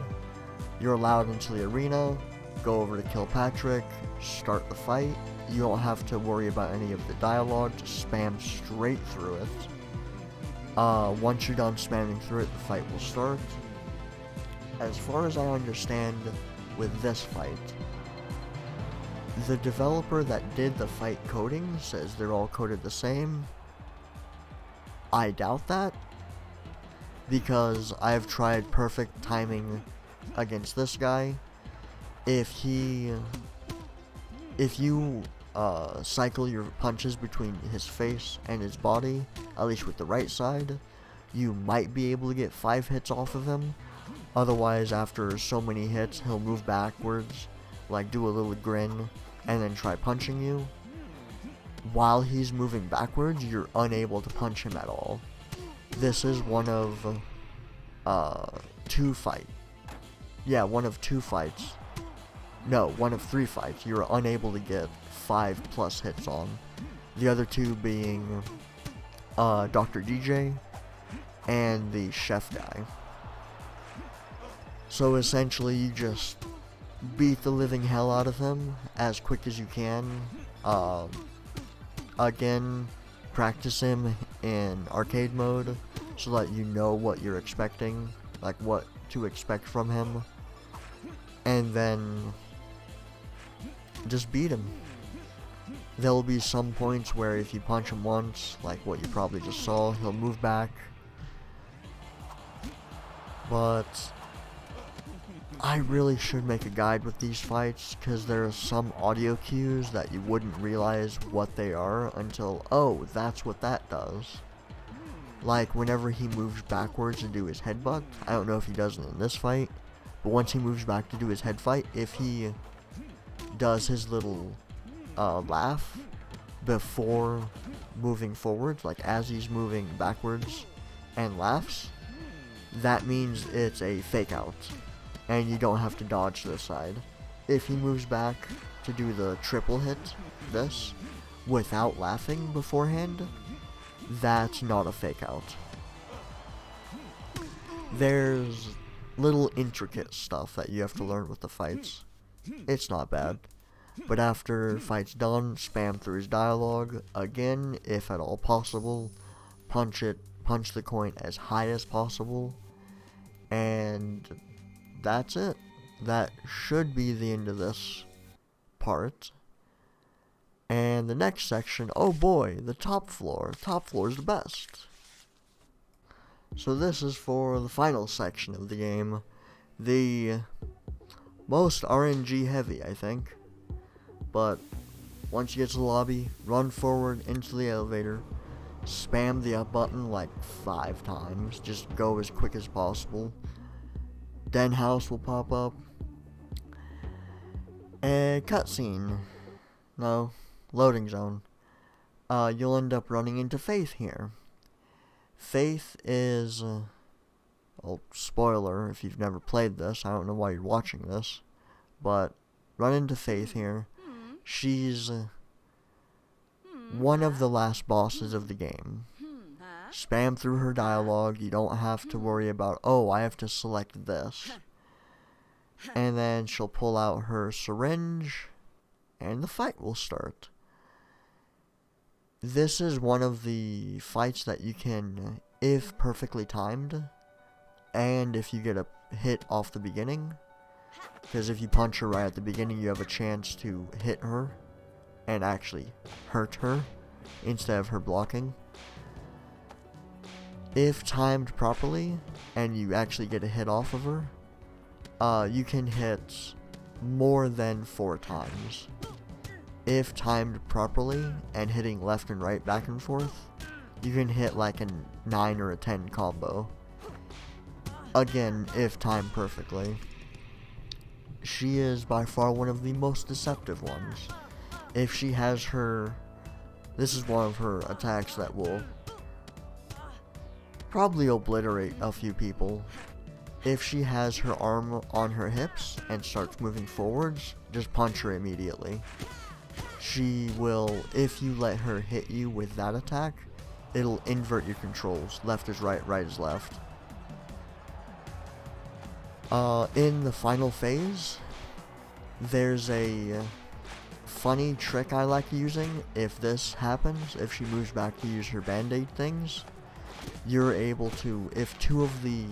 You're allowed into the arena, go over to Kilpatrick, start the fight. You don't have to worry about any of the dialogue, just spam straight through it. Once you're done spamming through it, the fight will start. As far as I understand with this fight, the developer that did the fight coding says they're all coded the same. I doubt that, because I've tried perfect timing against this guy. If you cycle your punches between his face and his body, at least with the right side, you might be able to get 5 hits off of him. Otherwise, after so many hits, he'll move backwards, like do a little grin, and then try punching you. While he's moving backwards, you're unable to punch him at all. This is one of 2 fights. Yeah, one of 2 fights. No, one of 3 fights you're unable to get 5+ hits on. The other 2 being Dr. DJ and the chef guy. So essentially you just beat the living hell out of him as quick as you can. Again, practice him in arcade mode so that you know what you're expecting, like what to expect from him, and then just beat him. There'll be some points where if you punch him once, like what you probably just saw, he'll move back. But I really should make a guide with these fights, because there are some audio cues that you wouldn't realize what they are until, oh, that's what that does. Like whenever he moves backwards to do his headbutt, I don't know if he does it in this fight, but once he moves back to do his head fight, if he does his little laugh before moving forward, like as he's moving backwards and laughs, that means it's a fake out, and you don't have to dodge this side. If he moves back to do the triple hit, this, without laughing beforehand, that's not a fake out. There's little intricate stuff that you have to learn with the fights. it's not bad. But after fight's done, spam through his dialogue. Again, if at all possible, punch the coin as high as possible. And that's it. That should be the end of this part. And the next section, oh boy, the top floor. Top floor is the best. So this is for the final section of the game. The most RNG heavy, I think. But once you get to the lobby, run forward into the elevator, spam the up button like 5 times, just go as quick as possible. Den house will pop up. A cutscene. No, loading zone. You'll end up running into Faith here. Faith is, spoiler if you've never played this, I don't know why you're watching this, but run into Faith here. She's one of the last bosses of the game. Spam through her dialogue. You don't have to worry about, oh, I have to select this. And then she'll pull out her syringe, and the fight will start. This is one of the fights that you can, if perfectly timed, and if you get a hit off the beginning, because if you punch her right at the beginning, you have a chance to hit her and actually hurt her instead of her blocking. If timed properly and you actually get a hit off of her, you can hit more than 4 times. If timed properly and hitting left and right back and forth, you can hit like a 9 or a 10 combo. Again, if timed perfectly. She is by far one of the most deceptive ones. If she has her... This is one of her attacks that will probably obliterate a few people. If she has her arm on her hips and starts moving forwards, just punch her immediately. She will, if you let her hit you with that attack, it'll invert your controls. Left is right, right is left. In the final phase, there's a funny trick I like using. If this happens, if she moves back to use her band-aid things, you're able to, if 2 of the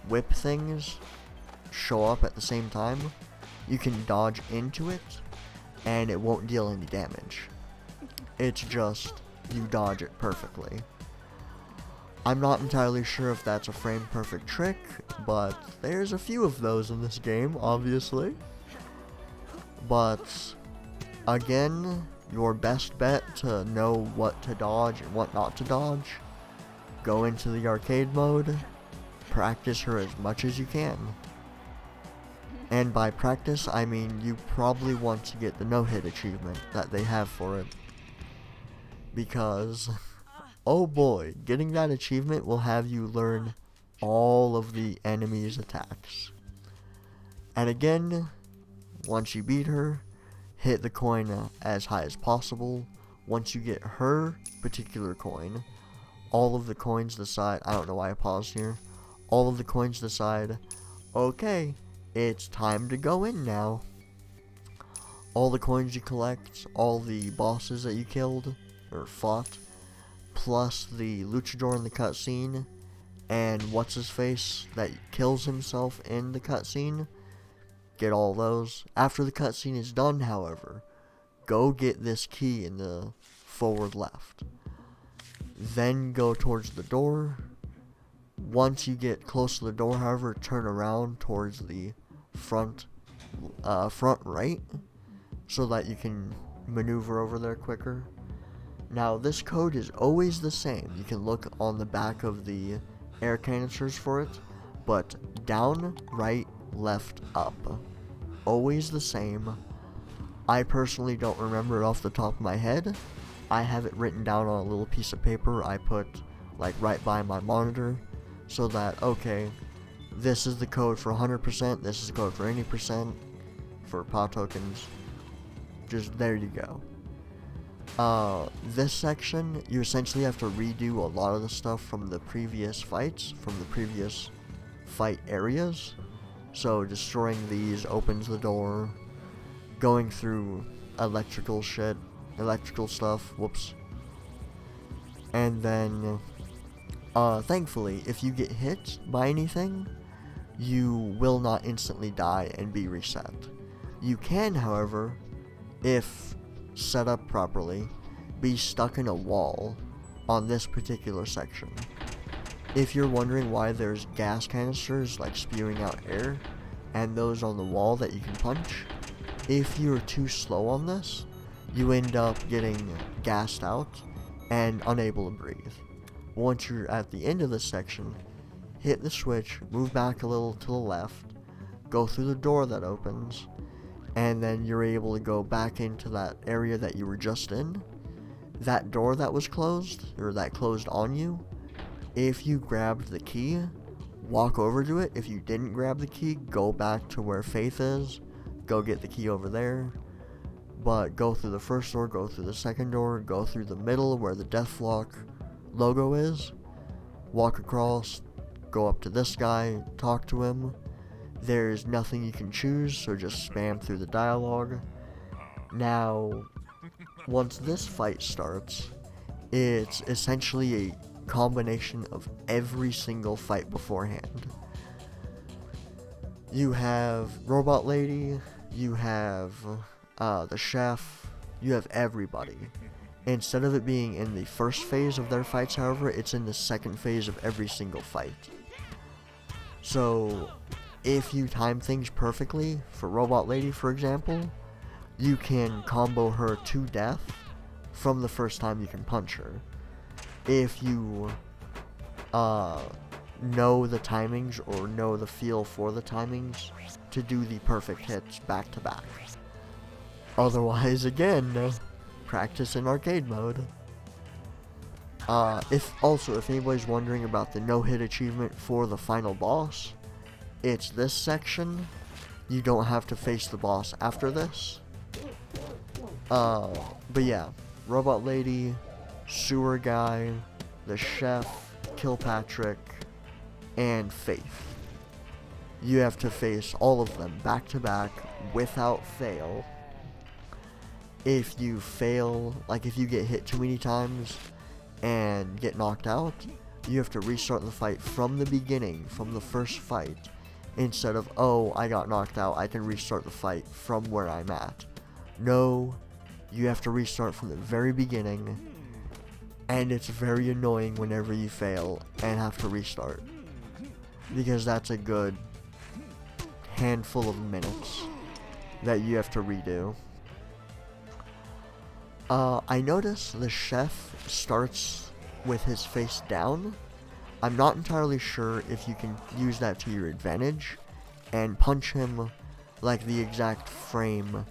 whip things show up at the same time, you can dodge into it, and it won't deal any damage. It's just, you dodge it perfectly. I'm not entirely sure if that's a frame perfect trick, but there's a few of those in this game, obviously. But, again, your best bet to know what to dodge and what not to dodge, go into the arcade mode, practice her as much as you can. And by practice, I mean you probably want to get the no-hit achievement that they have for it. Because... oh boy, getting that achievement will have you learn all of the enemy's attacks. And again, once you beat her, hit the coin as high as possible. Once you get her particular coin, all of the coins decide, I don't know why I paused here, all of the coins decide, okay, it's time to go in now. All the coins you collect, all the bosses that you killed, or fought, plus the luchador in the cutscene, and what's-his-face that kills himself in the cutscene, get all those. After the cutscene is done, however, go get this key in the forward left. Then go towards the door. Once you get close to the door, however, turn around towards the front right, so that you can maneuver over there quicker. Now, this code is always the same. You can look on the back of the air canisters for it, but down, right, left, up. Always the same. I personally don't remember it off the top of my head. I have it written down on a little piece of paper I put, like, right by my monitor, so that, okay, this is the code for 100%, this is the code for any percent, for POW tokens. Just, there you go. This section, you essentially have to redo a lot of the stuff from the previous fights, from the previous fight areas, So destroying these opens the door. Going through electrical stuff, whoops. And then, thankfully, if you get hit by anything, you will not instantly die and be reset. You can, however, if set up properly, be stuck in a wall on this particular section. If you're wondering why there's gas canisters like spewing out air, and those on the wall that you can punch, if you're too slow on this, you end up getting gassed out and unable to breathe. Once you're at the end of this section, hit the switch, move back a little to the left, go through the door that opens, and then you're able to go back into that area that you were just in. That door that was closed, or that closed on you, if you grabbed the key, walk over to it. If you didn't grab the key, go back to where Faith is, go get the key over there. But go through the first door, go through the second door, go through the middle where the Deathlock logo is, walk across, go up to this guy, talk to him. There's nothing you can choose, so just spam through the dialogue. Now, once this fight starts, it's essentially a combination of every single fight beforehand. You have Robot Lady, you have the chef, you have everybody. Instead of it being in the first phase of their fights, however, it's in the second phase of every single fight. So, if you time things perfectly, for Robot Lady for example, you can combo her to death from the first time you can punch her. If you know the timings or know the feel for the timings to do the perfect hits back to back. Otherwise, again, practice in arcade mode. If anybody's wondering about the no-hit achievement for the final boss, it's this section. You don't have to face the boss after this. But yeah, Robot Lady, Sewer Guy, the Chef, Kilpatrick, and Faith. You have to face all of them back to back without fail. If you fail, like if you get hit too many times and get knocked out, you have to restart the fight from the beginning, from the first fight, instead of, oh, I got knocked out, I can restart the fight from where I'm at. No, you have to restart from the very beginning, and it's very annoying whenever you fail and have to restart, because that's a good handful of minutes that you have to redo. I notice the chef starts with his face down. I'm not entirely sure if you can use that to your advantage and punch him like the exact frame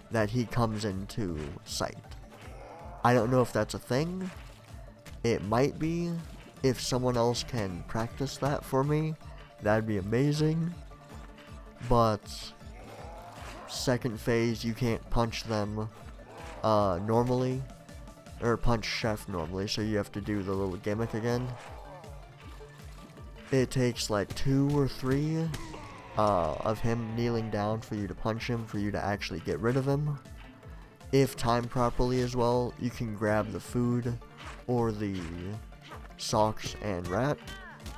that he comes into sight. I don't know if that's a thing. It might be. If someone else can practice that for me, that'd be amazing. But second phase, you can't punch them normally, or punch Chef normally, so you have to do the little gimmick again. It takes like 2 or 3 of him kneeling down for you to punch him, for you to actually get rid of him. If timed properly as well, you can grab the food or the socks and rat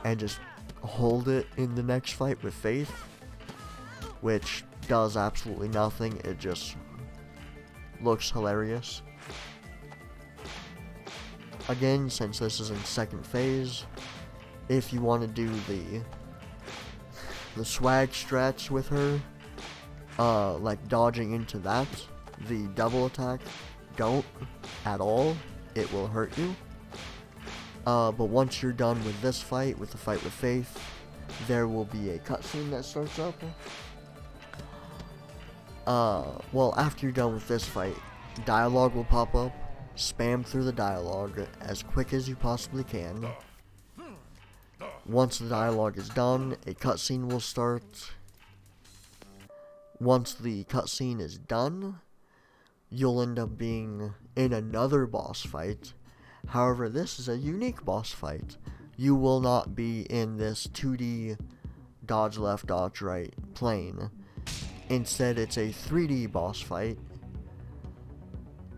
and just hold it in the next fight with Faith, which does absolutely nothing. It just looks hilarious. Again, since this is in second phase, if you want to do the swag strats with her, like dodging into that, the double attack, don't at all. It will hurt you. But once you're done with this fight, with the fight with Faith, there will be a cutscene that starts up. Well, after you're done with this fight, dialogue will pop up. Spam through the dialogue as quick as you possibly can. Once the dialogue is done, a cutscene will start. Once the cutscene is done, you'll end up being in another boss fight. However, this is a unique boss fight. You will not be in this 2D dodge left, dodge right plane. Instead, it's a 3D boss fight.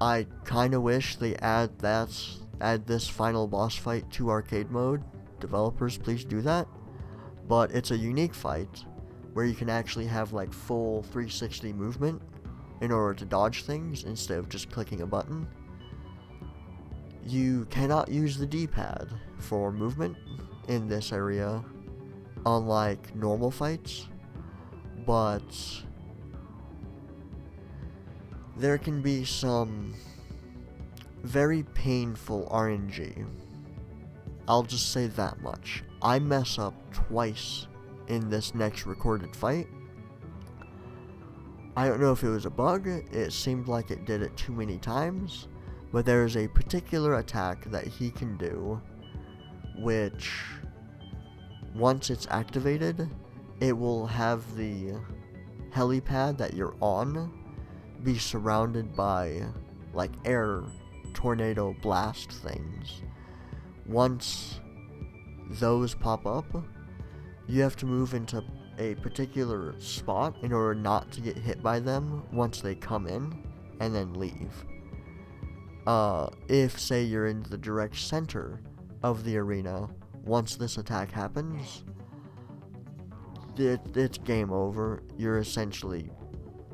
I kinda wish they add this final boss fight to arcade mode. Developers, please do that. But it's a unique fight where you can actually have like full 360 movement in order to dodge things instead of just clicking a button. You cannot use the D-pad for movement in this area, unlike normal fights, but there can be some very painful RNG. I'll just say that much. I mess up twice in this next recorded fight. I don't know if it was a bug, it seemed like it did it too many times, but there is a particular attack that he can do, which, once it's activated, it will have the helipad that you're on be surrounded by, like, air tornado blast things. Once those pop up, you have to move into a particular spot in order not to get hit by them once they come in, and then leave. If, say, you're in the direct center of the arena, once this attack happens, it's game over. You're essentially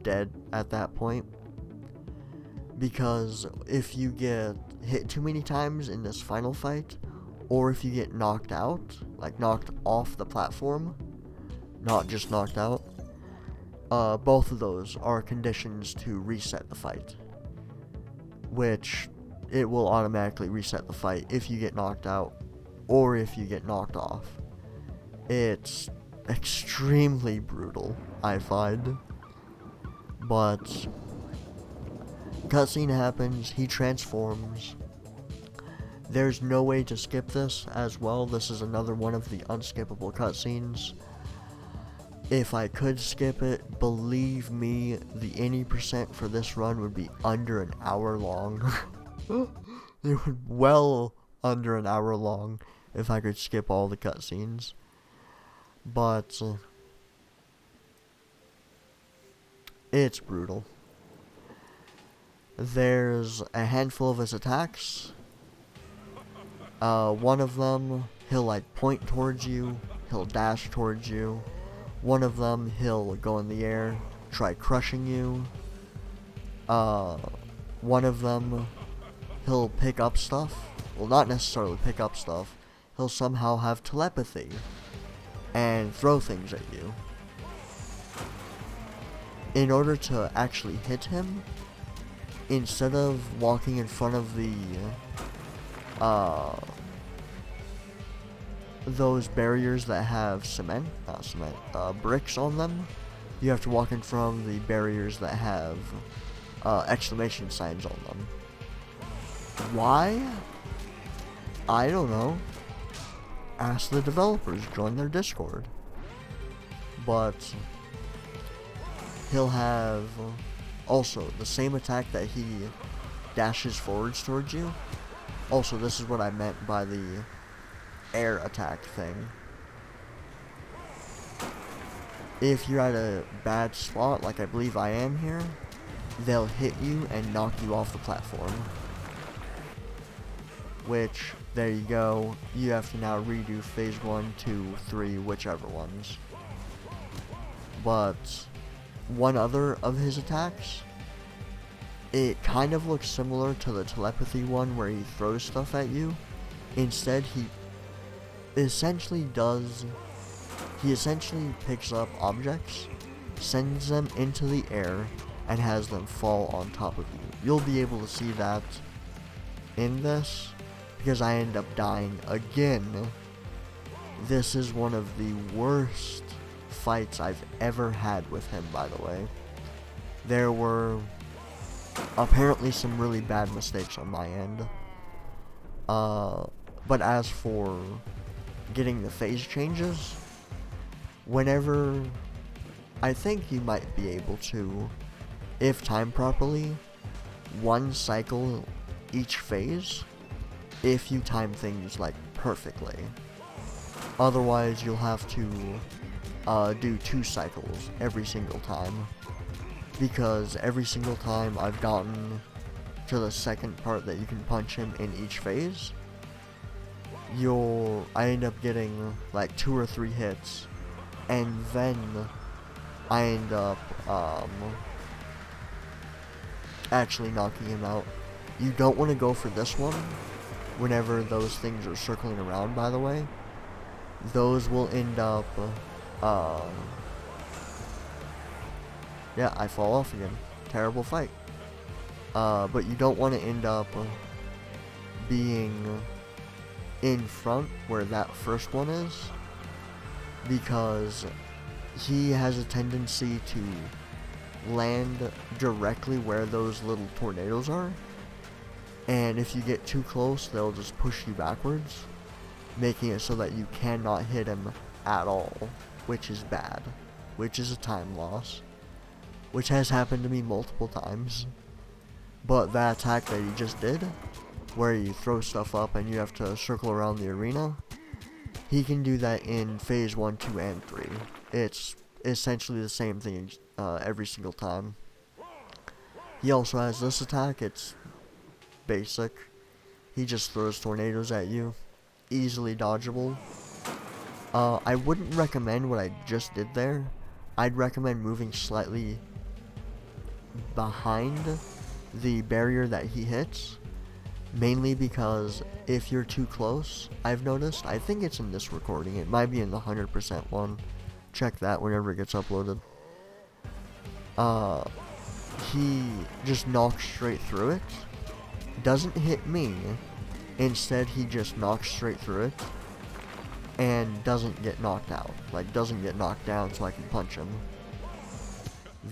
dead at that point. Because if you get hit too many times in this final fight, or if you get knocked out, like knocked off the platform, not just knocked out, both of those are conditions to reset the fight. Which, it will automatically reset the fight if you get knocked out, or if you get knocked off. It's extremely brutal, I find. But cutscene happens, he transforms. There's no way to skip this as well. This is another one of the unskippable cutscenes. If I could skip it, believe me, the any percent for this run would be under an hour long. It would well under an hour long if I could skip all the cutscenes. But it's brutal. There's a handful of his attacks. One of them, he'll like point towards you, he'll dash towards you. One of them, he'll go in the air, try crushing you. One of them, he'll pick up stuff. Well, not necessarily pick up stuff. He'll somehow have telepathy and throw things at you. In order to actually hit him, instead of walking in front of the those barriers that have bricks on them, you have to walk in front of the barriers that have exclamation signs on them. Why? I don't know. Ask the developers, join their Discord. But he'll have also the same attack that he dashes forwards towards you. Also, this is what I meant by the air attack thing. If you're at a bad spot, like I believe I am here, they'll hit you and knock you off the platform. Which, there you go, you have to now redo phase 1, 2, 3, whichever ones. But one other of his attacks, it kind of looks similar to the telepathy one where he throws stuff at you. Instead, he essentially picks up objects, sends them into the air, and has them fall on top of you. You'll be able to see that in this, because I end up dying again. This is one of the worst fights I've ever had with him, by the way. There were apparently some really bad mistakes on my end. But as for getting the phase changes, whenever, I think you might be able to, if timed properly, one cycle each phase, if you time things like perfectly. Otherwise, you'll have to do 2 cycles every single time. Because every single time I've gotten to the second part that you can punch him in each phase, I end up getting like 2 or 3 hits, and then I end up actually knocking him out. You don't want to go for this one whenever those things are circling around, by the way. Those will end up yeah, I fall off again. Terrible fight. But you don't want to end up being in front where that first one is, because he has a tendency to land directly where those little tornadoes are, and if you get too close, they'll just push you backwards, making it so that you cannot hit him at all, which is bad, which is a time loss, which has happened to me multiple times. But that attack that he just did, where you throw stuff up and you have to circle around the arena, he can do that in phase 1, 2, and 3. It's essentially the same thing every single time. He also has this attack. It's basic. He just throws tornadoes at you, easily dodgeable. I wouldn't recommend what I just did there. I'd recommend moving slightly behind the barrier that he hits, mainly because if you're too close, I've noticed, I think it's in this recording, it might be in the 100% one, check that whenever it gets uploaded, he just knocks straight through it, doesn't hit me, instead he just knocks straight through it, and doesn't get knocked out, like doesn't get knocked down so I can punch him.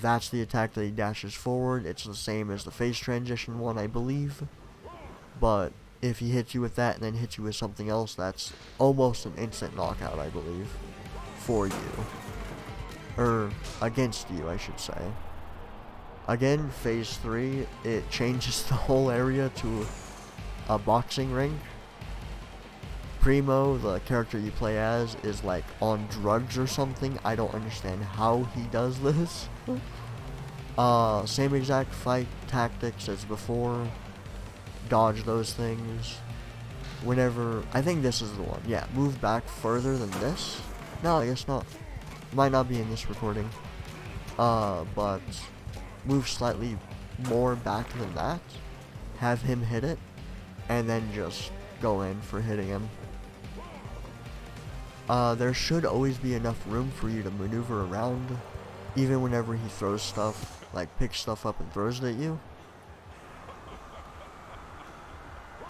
That's the attack that he dashes forward. It's the same as the phase transition one, I believe. But if he hits you with that and then hits you with something else, that's almost an instant knockout, I believe. For you. Or against you, I should say. Again, phase 3, it changes the whole area to a boxing ring. Primo, the character you play as, is like on drugs or something. I don't understand how he does this. Same exact fight tactics as before. Dodge those things. Whenever, I think this is the one. Yeah, move back further than this. No, I guess not. Might not be in this recording. But move slightly more back than that. Have him hit it. And then just go in for hitting him. There should always be enough room for you to maneuver around, even whenever he throws stuff, like picks stuff up and throws it at you.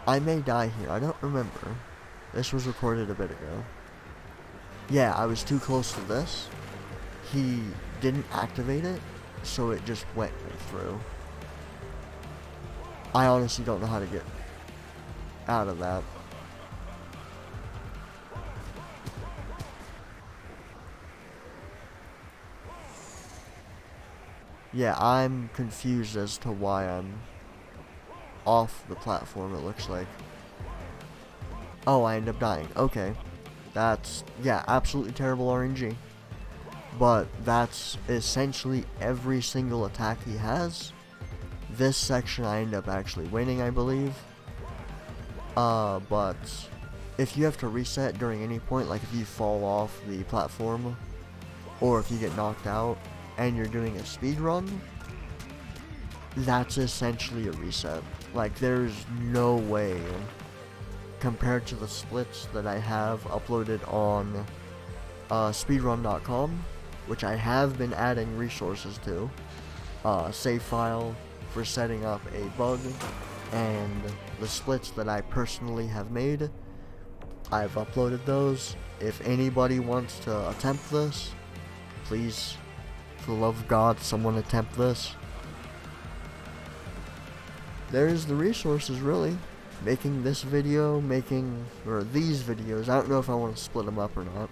I may die here, I don't remember. This was recorded a bit ago. Yeah, I was too close to this. He didn't activate it, so it just went right through. I honestly don't know how to get out of that. Yeah, I'm confused as to why I'm off the platform, it looks like. Oh, I end up dying. Okay. That's, yeah, absolutely terrible RNG. But that's essentially every single attack he has. This section I end up actually winning, I believe. But if you have to reset during any point, like if you fall off the platform, or if you get knocked out, and you're doing a speed run, that's essentially a reset. Like, there's no way, compared to the splits that I have uploaded on speedrun.com, which I have been adding resources to, save file for setting up a bug, and the splits that I personally have made, I've uploaded those. If anybody wants to attempt this, please, for the love of God, someone attempt this. There's the resources, really. Making this video, or these videos, I don't know if I want to split them up or not.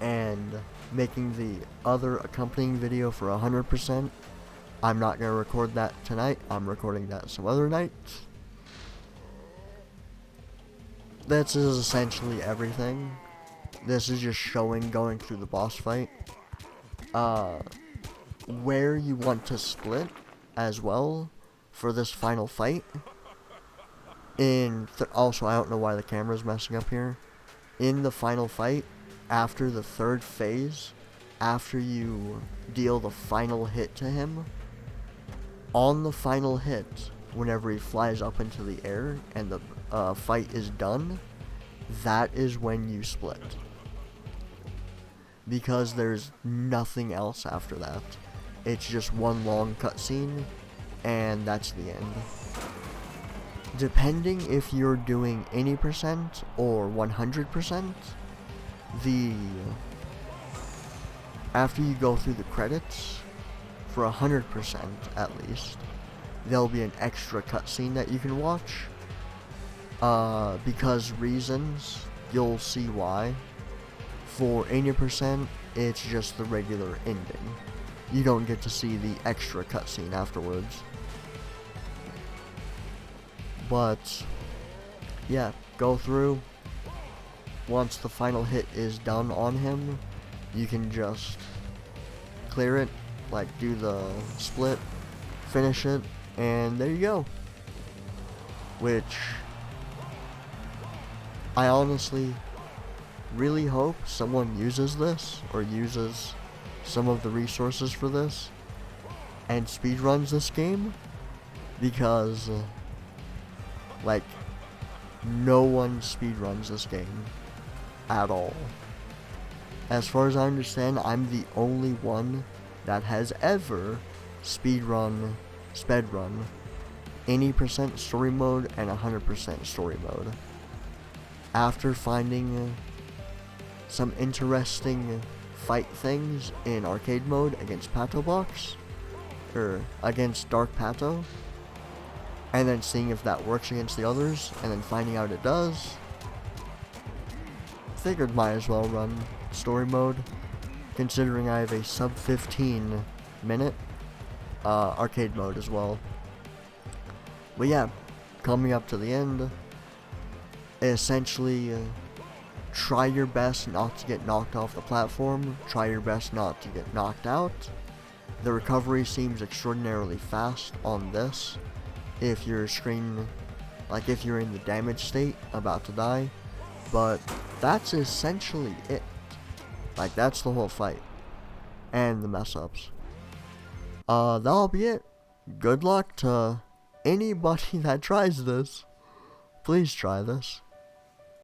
And making the other accompanying video for 100%. I'm not going to record that tonight. I'm recording that some other night. This is essentially everything. this is just showing going through the boss fight. Where you want to split as well for this final fight. Also, I don't know why the camera's messing up here. In the final fight, after the third phase, after you deal the final hit to him, on the final hit, whenever he flies up into the air and the fight is done, that is when you split. Because there's nothing else after that. It's just one long cutscene, and that's the end. Depending if you're doing 80% or 100%, after you go through the credits, for 100% at least, there'll be an extra cutscene that you can watch. Because reasons, you'll see why. For 80%, it's just the regular ending. You don't get to see the extra cutscene afterwards. But, yeah, go through. Once the final hit is done on him, you can just clear it, like do the split, finish it, and there you go. Which, I honestly really hope someone uses this, or uses some of the resources for this, and speedruns this game, because, like, no one speedruns this game at all. As far as I understand, I'm the only one that has ever spedrun 80% story mode and 100% story mode. After finding some interesting fight things in arcade mode against Pato Box, or against Dark Pato, and then seeing if that works against the others, and then finding out it does, figured might as well run story mode, considering I have a sub 15 minute arcade mode as well. But yeah, coming up to the end, essentially try your best not to get knocked off the platform, try your best not to get knocked out. The recovery seems extraordinarily fast on this. If you're if you're in the damage state, about to die, but that's essentially it. Like, that's the whole fight, and the mess ups. That'll be it. Good luck to anybody that tries this. Please try this.